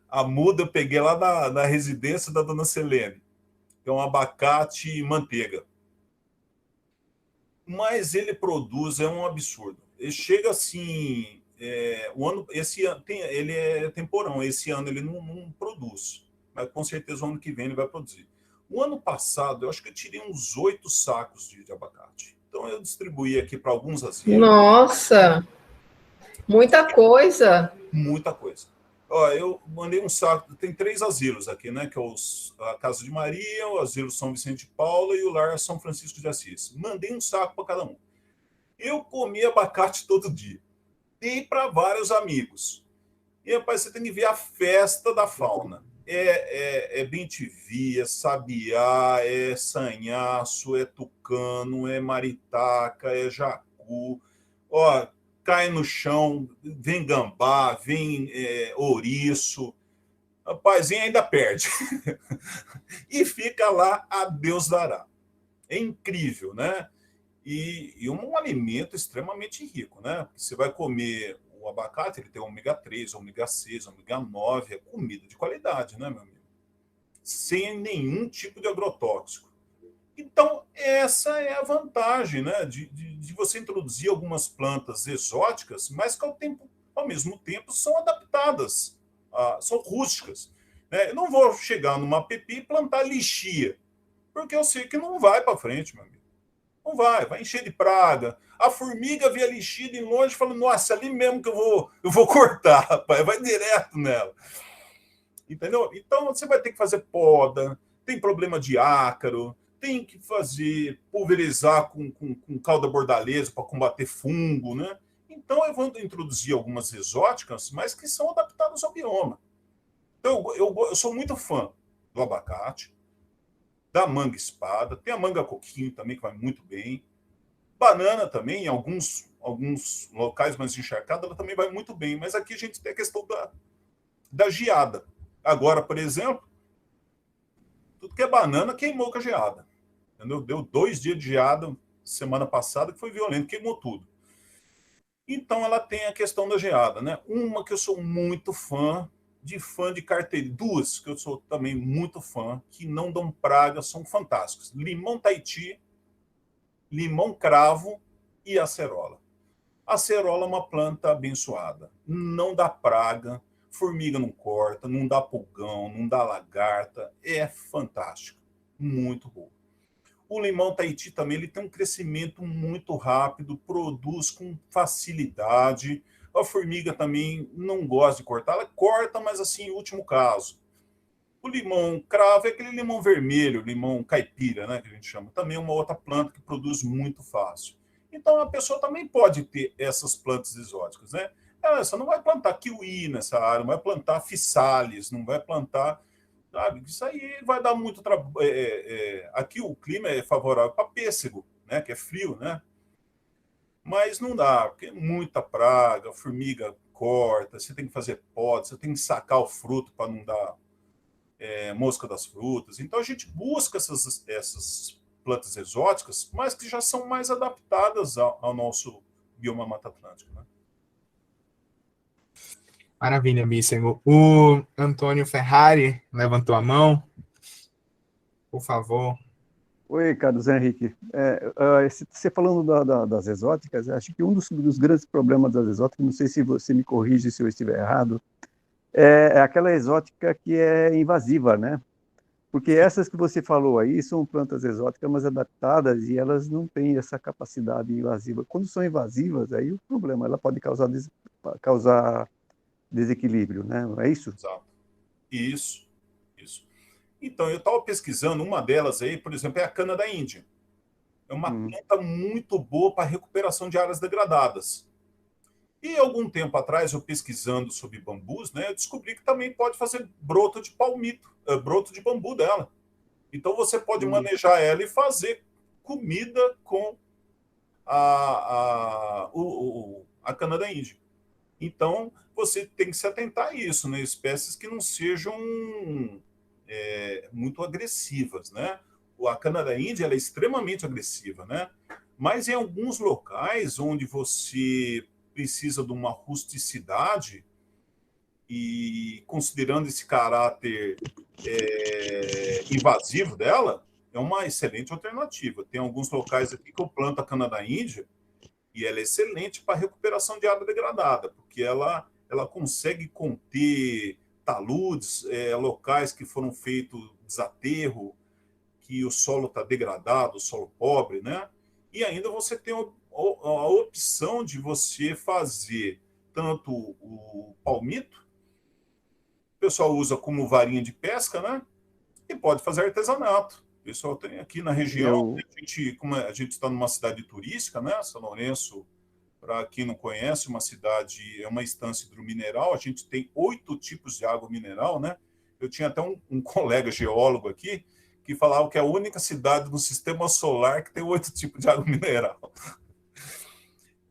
Speaker 1: a muda, eu peguei lá na residência da dona Selene, que é um abacate e manteiga. Mas ele produz, é um absurdo. Ele chega assim, ele é temporão, esse ano ele não produz, mas com certeza o ano que vem ele vai produzir. O ano passado, eu acho que eu tirei uns 8 sacos de abacate. Então eu distribuí aqui para alguns asilos.
Speaker 3: Nossa, muita coisa.
Speaker 1: Muita coisa. Ó, eu mandei um saco, tem 3 asilos aqui, né? Que é a Casa de Maria, o Asilo São Vicente de Paula e o Lar São Francisco de Assis. Mandei um saco para cada um. Eu comi abacate todo dia. Dei para vários amigos. E, rapaz, você tem que ver a festa da fauna. É bem-te-vi, é sabiá, é sanhaço, é tucano, é maritaca, é jacu. Ó, cai no chão, vem gambá, vem ouriço. Rapaz, e ainda perde. E fica lá, a Deus dará. É incrível, né? E um alimento extremamente rico, né? Você vai comer o abacate, ele tem ômega 3, ômega 6, ômega 9, é comida de qualidade, né, meu amigo? Sem nenhum tipo de agrotóxico. Então, essa é a vantagem, né, de você introduzir algumas plantas exóticas, mas que ao mesmo tempo são adaptadas, são rústicas. Né? Eu não vou chegar numa app e plantar lixia, porque eu sei que não vai para frente, meu amigo. Não vai encher de praga. A formiga vê a lixia de longe e fala, nossa, ali mesmo que eu vou cortar, rapaz, vai direto nela. Entendeu? Então, você vai ter que fazer poda, tem problema de ácaro, tem que pulverizar com calda bordaleza para combater fungo, né? Então, eu vou introduzir algumas exóticas, mas que são adaptadas ao bioma. Então, eu sou muito fã do abacate, da manga espada, tem a manga coquinho também, que vai muito bem. Banana também, em alguns locais mais encharcados, ela também vai muito bem. Mas aqui a gente tem a questão da geada. Agora, por exemplo, tudo que é banana queimou com a geada. Entendeu? Deu 2 dias de geada semana passada, que foi violento, queimou tudo. Então, ela tem a questão da geada, né? Uma que eu sou muito fã de carteirinha. 2 que eu sou também muito fã, que não dão praga, são fantásticos. Limão Tahiti, limão cravo e acerola. A acerola é uma planta abençoada. Não dá praga, formiga não corta, não dá pulgão, não dá lagarta. É fantástico. Muito bom. O limão Tahiti também ele tem um crescimento muito rápido, produz com facilidade. A formiga também não gosta de cortar, ela corta, mas assim, em último caso. O limão cravo é aquele limão vermelho, limão caipira, né, que a gente chama. Também é uma outra planta que produz muito fácil. Então, a pessoa também pode ter essas plantas exóticas, né? Você não vai plantar kiwi nessa área, não vai plantar physalis, não vai plantar... Sabe? Isso aí vai dar muito trabalho. Aqui o clima é favorável para pêssego, né? Que é frio, né? Mas não dá, porque é muita praga, a formiga corta, você tem que fazer poda, você tem que sacar o fruto para não dar mosca das frutas. Então a gente busca essas plantas exóticas, mas que já são mais adaptadas ao nosso bioma Mata Atlântica, né?
Speaker 2: Maravilha, Bícego. O Antônio Ferrari levantou a mão. Por favor.
Speaker 4: Oi, Carlos Henrique. Você falando das exóticas, acho que um dos grandes problemas das exóticas, não sei se você me corrige se eu estiver errado, é aquela exótica que é invasiva, né? Porque essas que você falou aí são plantas exóticas, mas adaptadas, e elas não têm essa capacidade invasiva. Quando são invasivas, aí o problema, ela pode causar desequilíbrio, né? Não é isso?
Speaker 1: Exato. Isso. Então, eu estava pesquisando, uma delas aí, por exemplo, é a cana da Índia. É uma planta muito boa para recuperação de áreas degradadas. E algum tempo atrás, eu pesquisando sobre bambus, né, eu descobri que também pode fazer broto de palmito, broto de bambu dela. Então você pode manejar ela e fazer comida com a cana da Índia. Então você tem que se atentar a isso, né? Espécies que não sejam muito agressivas, né? A cana da Índia ela é extremamente agressiva, né? Mas em alguns locais onde você precisa de uma rusticidade e considerando esse caráter invasivo dela, é uma excelente alternativa. Tem alguns locais aqui que eu planto a cana da Índia e ela é excelente para recuperação de água degradada, porque ela consegue conter taludes, locais que foram feitos desaterro, que o solo está degradado, o solo pobre, né? E ainda você tem a opção de você fazer tanto o palmito, o pessoal usa como varinha de pesca, né? E pode fazer artesanato. O pessoal tem aqui na região, como a gente está numa cidade turística, né? São Lourenço, para quem não conhece, uma cidade, é uma estância hidromineral, a gente tem 8 tipos de água mineral, né? Eu tinha até um colega geólogo aqui que falava que é a única cidade no sistema solar que tem 8 tipos de água mineral.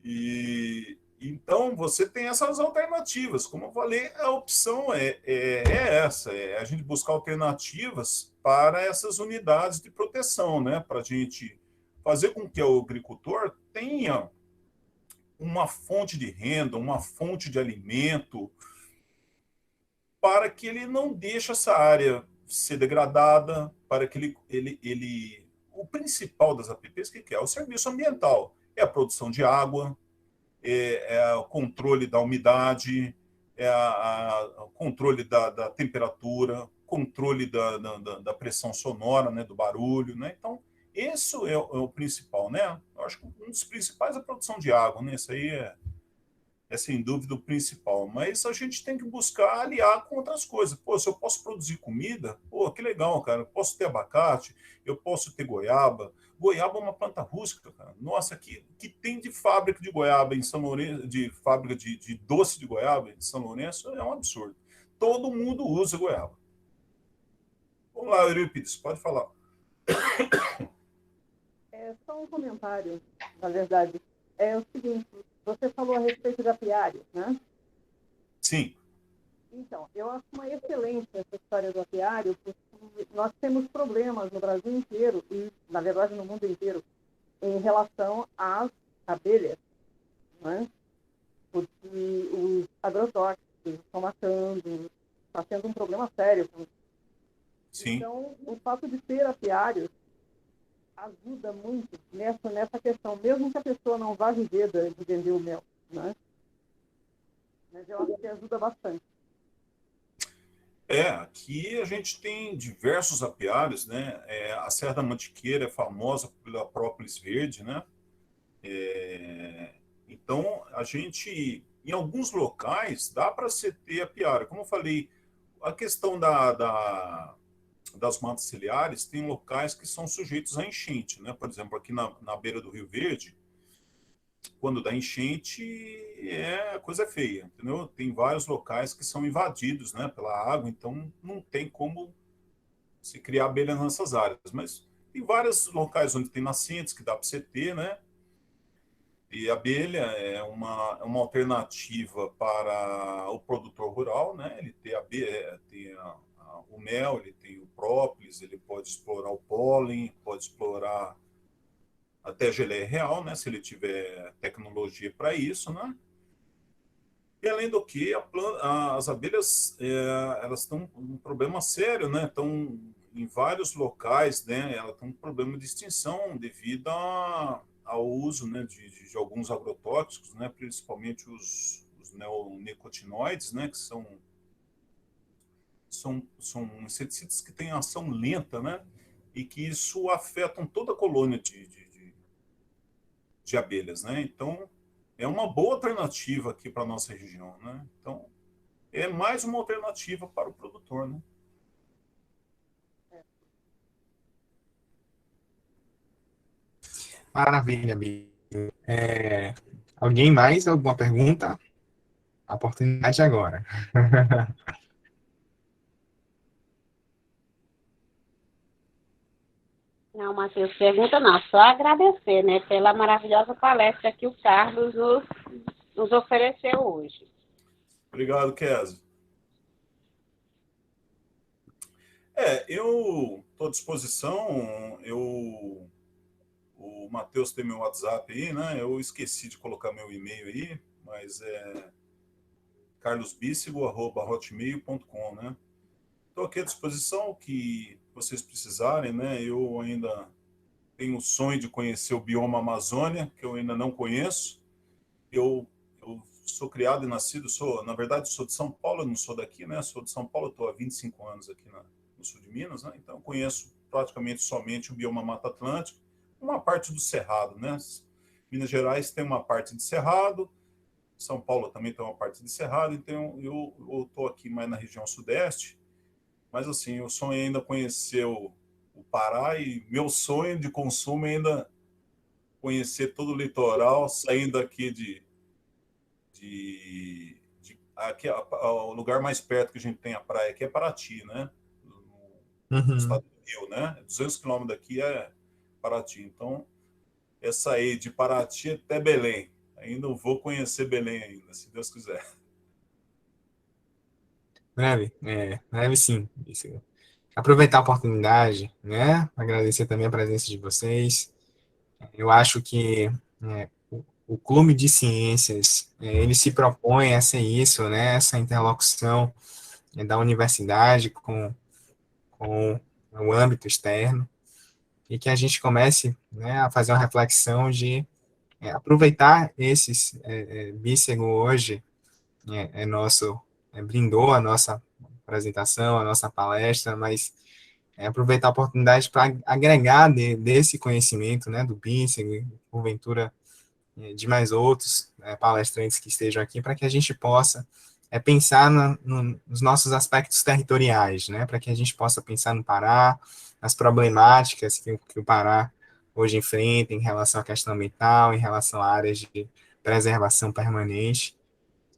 Speaker 1: E então você tem essas alternativas. Como eu falei, a opção é essa: é a gente buscar alternativas para essas unidades de proteção, né? Para a gente fazer com que o agricultor tenha uma fonte de renda, uma fonte de alimento, para que ele não deixe essa área ser degradada, para que o principal das APPs, que é o serviço ambiental, é a produção de água, o controle da umidade, o controle da temperatura, controle da pressão sonora, né, do barulho, né? Então, isso é o principal, né? Eu acho que um dos principais é a produção de água, né? Isso aí é sem dúvida o principal, mas a gente tem que buscar aliar com outras coisas. Pô, se eu posso produzir comida, pô, que legal, cara. Eu posso ter abacate, eu posso ter goiaba. Goiaba é uma planta rústica, cara. Nossa, que tem de fábrica de goiaba em São Lourenço, de fábrica de doce de goiaba em São Lourenço, é um absurdo. Todo mundo usa goiaba. Vamos lá, Eurípides, pode falar.
Speaker 5: É só um comentário, na verdade. É o seguinte, você falou a respeito de apiários, né?
Speaker 1: Sim.
Speaker 5: Então, eu acho uma excelente essa história do apiário, porque nós temos problemas no Brasil inteiro, e, na verdade, no mundo inteiro, em relação às abelhas, né? Porque os agrotóxicos estão matando, está sendo um problema sério.
Speaker 1: Sim.
Speaker 5: Então, o fato de ter apiários ajuda muito nessa questão, mesmo que a pessoa não vá viver de vender o mel, né? Mas eu acho que ajuda bastante.
Speaker 1: Aqui a gente tem diversos apiários, né? A Serra da Mantiqueira é famosa pela própolis verde, né? Então, a gente, em alguns locais, dá para se ter apiário. Como eu falei, a questão das matas ciliares, tem locais que são sujeitos a enchente, né? Por exemplo, aqui na beira do Rio Verde, quando dá enchente, a coisa feia, entendeu? Tem vários locais que são invadidos, né, pela água, então não tem como se criar abelha nessas áreas. Mas tem vários locais onde tem nascentes que dá para você ter, né? E a abelha é uma alternativa para o produtor rural, né? Ele tem o mel, ele tem o própolis, ele pode explorar o pólen, pode explorar até geleia real, né? Se ele tiver tecnologia para isso, né? E além do que, as abelhas elas estão um problema sério, né? Estão em vários locais, né? Elas estão com problema de extinção devido ao uso, né, de alguns agrotóxicos, né? Principalmente os neonicotinoides, né? Que são inseticidas que têm ação lenta, né? E que isso afetam toda a colônia de abelhas, né? Então, é uma boa alternativa aqui para a nossa região, né? Então, é mais uma alternativa para o produtor, né?
Speaker 2: Maravilha, amigo. Alguém mais? Alguma pergunta? A oportunidade agora.
Speaker 6: Não, Matheus, pergunta não, só agradecer, né, pela maravilhosa palestra que o Carlos nos ofereceu hoje.
Speaker 1: Obrigado, Kézia. Eu estou à disposição. O Matheus tem meu WhatsApp aí, né? Eu esqueci de colocar meu e-mail aí, mas é carlosbícego@hotmail.com, né? Estou aqui à disposição, o que vocês precisarem, né? Eu ainda tenho o sonho de conhecer o bioma Amazônia, que eu ainda não conheço. Eu sou criado e nascido, na verdade, sou de São Paulo, eu não sou daqui, né? Sou de São Paulo, estou há 25 anos aqui no sul de Minas, né? Então, conheço praticamente somente o bioma Mata Atlântica, uma parte do Cerrado, né? Minas Gerais tem uma parte de Cerrado, São Paulo também tem uma parte de Cerrado, então eu estou aqui mais na região sudeste, mas assim, eu sonho ainda conhecer o Pará e meu sonho de consumo é ainda conhecer todo o litoral, saindo aqui aqui o lugar mais perto que a gente tem a praia aqui é Paraty, né? No
Speaker 2: Uhum.
Speaker 1: estado do Rio, né? 200 quilômetros daqui é Paraty. Então, é sair de Paraty até Belém. Ainda vou conhecer Belém ainda, se Deus quiser.
Speaker 2: Breve sim. Isso. Aproveitar a oportunidade, né? Agradecer também a presença de vocês. Eu acho que o Clube de Ciências, ele se propõe a ser isso, né? Essa interlocução da universidade com o âmbito externo, e que a gente comece, né, a fazer uma reflexão de aproveitar esses Bícego hoje nosso brindou a nossa apresentação, a nossa palestra, mas aproveitar a oportunidade para agregar desse conhecimento, né, do Bícego, e porventura de mais outros palestrantes que estejam aqui, para que a gente possa pensar nos nossos aspectos territoriais, né, para que a gente possa pensar no Pará, nas problemáticas que o Pará hoje enfrenta em relação à questão ambiental, em relação a áreas de preservação permanente,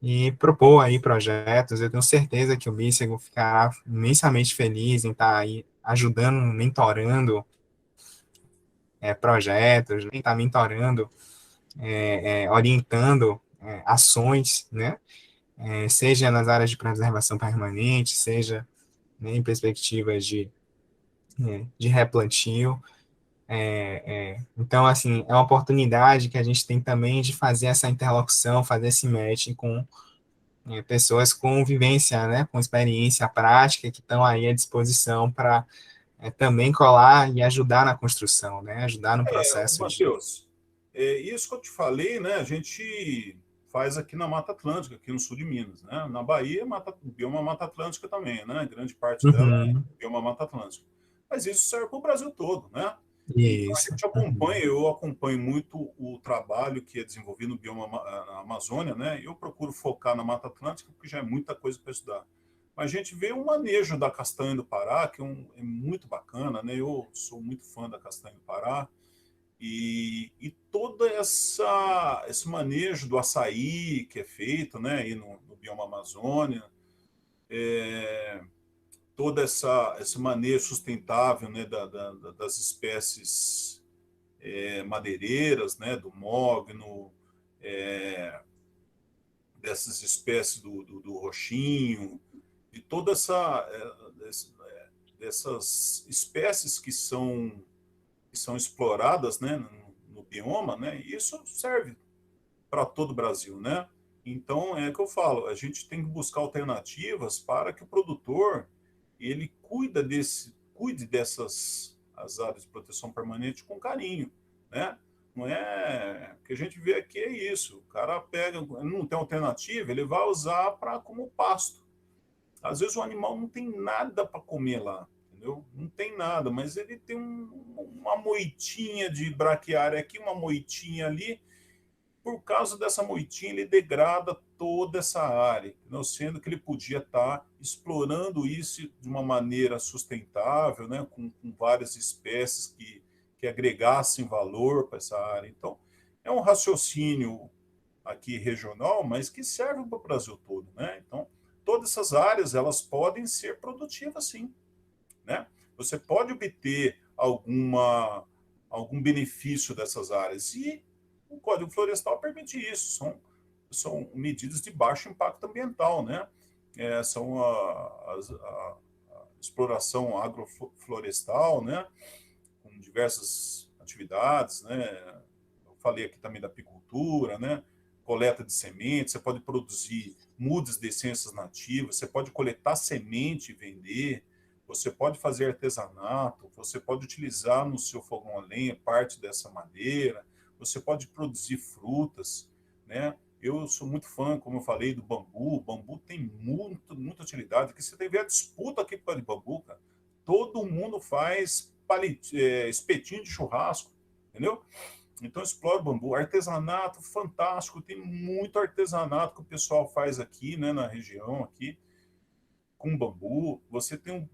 Speaker 2: e propor aí projetos. Eu tenho certeza que o Bícego ficará imensamente feliz em estar aí ajudando, mentorando projetos, em estar mentorando, orientando ações, né? Seja nas áreas de preservação permanente, seja, né, em perspectivas de replantio. Então, assim, é uma oportunidade que a gente tem também de fazer essa interlocução, fazer esse match com pessoas com vivência, né, com experiência prática, que estão aí à disposição para também colar e ajudar na construção, né, ajudar no processo de...
Speaker 1: Matheus, isso que eu te falei, né? A gente faz aqui na Mata Atlântica, aqui no sul de Minas, né? Na Bahia, o bioma Mata Atlântica também, né? Grande parte dela é
Speaker 2: Uhum,
Speaker 1: bioma Mata Atlântica. Mas isso serve para o Brasil todo, né? Então a
Speaker 2: isso.
Speaker 1: gente
Speaker 2: Uhum,
Speaker 1: eu acompanho muito o trabalho que é desenvolvido no bioma na Amazônia, né? Eu procuro focar na Mata Atlântica porque já é muita coisa para estudar. Mas a gente vê o manejo da castanha do Pará, que é muito bacana, né? Eu sou muito fã da castanha do Pará. E todo esse manejo do açaí que é feito, né, aí no bioma Amazônia, é, todo esse manejo sustentável, né, das espécies madeireiras, né, do mogno, é, dessas espécies do roxinho, de toda dessas espécies que são exploradas, né, no bioma, né, e isso serve para todo o Brasil, né? Então, é que eu falo, a gente tem que buscar alternativas para que o produtor ele cuide dessas as áreas de proteção permanente com carinho, né? Não é o que a gente vê aqui é isso. O cara pega, não tem alternativa, ele vai usar para como pasto. Às vezes o animal não tem nada para comer lá, entendeu? Não tem nada, mas ele tem uma moitinha de braquiária aqui, uma moitinha ali. Por causa dessa moitinha, ele degrada toda essa área, entendeu? Sendo que ele podia estar explorando isso de uma maneira sustentável, né? Com várias espécies que agregassem valor para essa área. Então, é um raciocínio aqui regional, mas que serve para o Brasil todo, né? Então, todas essas áreas, elas podem ser produtivas, sim, né? Você pode obter algum benefício dessas áreas, e o Código Florestal permite isso, são medidas de baixo impacto ambiental, né? São a exploração agroflorestal, né? Com diversas atividades, né? Eu falei aqui também da apicultura, né? Coleta de sementes, você pode produzir mudas de essências nativas, você pode coletar semente e vender, você pode fazer artesanato, você pode utilizar no seu fogão a lenha parte dessa madeira, você pode produzir frutas, né? Eu sou muito fã, como eu falei, do bambu. O bambu tem muita utilidade, porque você teve a disputa aqui por causa de bambu, cara. Todo mundo faz espetinho de churrasco, entendeu? Então, explora o bambu. Artesanato, fantástico. Tem muito artesanato que o pessoal faz aqui, né, na região, aqui, com bambu. Você tem um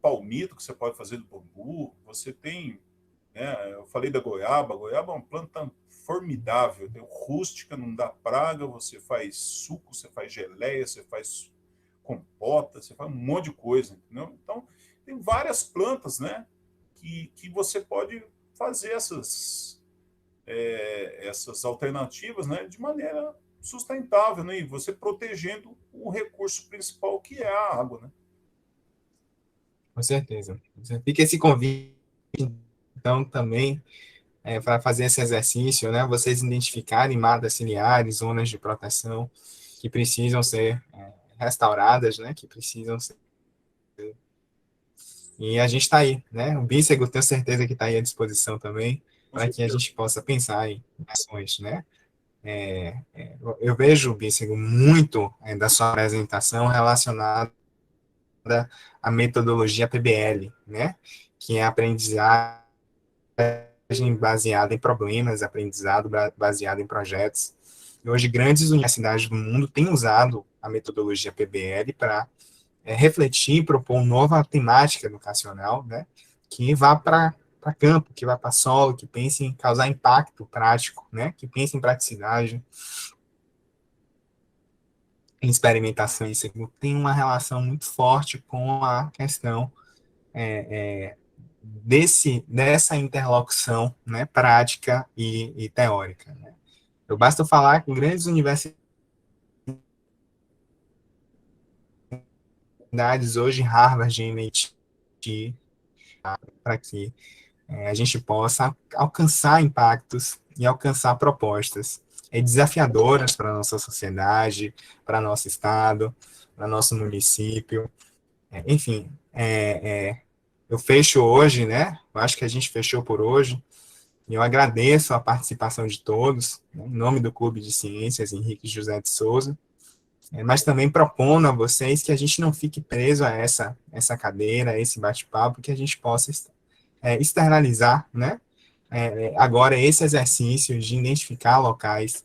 Speaker 1: palmito que você pode fazer do bambu. Você tem, né, eu falei da goiaba. A goiaba é uma planta formidável. Tem rústica, não dá praga. Você faz suco, você faz geleia, você faz compota, você faz um monte de coisa, entendeu? Então, tem várias plantas, né, que você pode fazer essas alternativas, né, de maneira sustentável, né, e você protegendo o recurso principal, que é a água, né?
Speaker 2: Com certeza. Fica esse convite, então, também, para fazer esse exercício, né, vocês identificarem matas ciliares, zonas de proteção que precisam ser restauradas, né, que precisam ser... E a gente está aí, né? O Bícego, tenho certeza que está aí à disposição também, para que a gente possa pensar em ações, né? Eu vejo, Bícego, muito da sua apresentação relacionada à metodologia PBL, né? Que é aprendizagem baseada em problemas, aprendizado baseado em projetos. E hoje, grandes universidades do mundo têm usado a metodologia PBL para refletir e propor nova temática educacional, né, que vá para campo, que vá para solo, que pense em causar impacto prático, né, que pense em praticidade, em experimentação. Isso tem uma relação muito forte com a questão dessa interlocução, né, prática e teórica. Né. Eu basta falar que grandes universidades hoje, Harvard, MIT, para que a gente possa alcançar impactos e alcançar propostas desafiadoras para a nossa sociedade, para nosso estado, para nosso município. Enfim, eu fecho hoje, né? Eu acho que a gente fechou por hoje. E eu agradeço a participação de todos, né, em nome do Clube de Ciências Henrique José de Souza, mas também propondo a vocês que a gente não fique preso a essa cadeira, a esse bate-papo, que a gente possa externalizar, né, agora esse exercício de identificar locais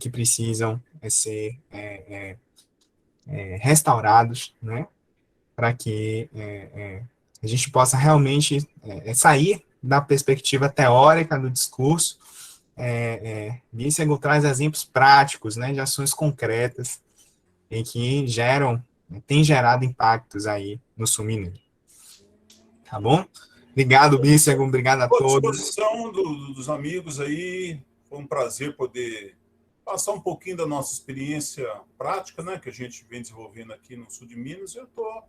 Speaker 2: que precisam ser restaurados, né, para que a gente possa realmente sair da perspectiva teórica do discurso. Bícego traz exemplos práticos, né, de ações concretas em que tem gerado impactos aí no Sul Mineiro. Tá bom? Obrigado, Bícego, obrigado a todos.
Speaker 1: À disposição dos amigos aí, foi um prazer poder passar um pouquinho da nossa experiência prática, né, que a gente vem desenvolvendo aqui no sul de Minas. Eu estou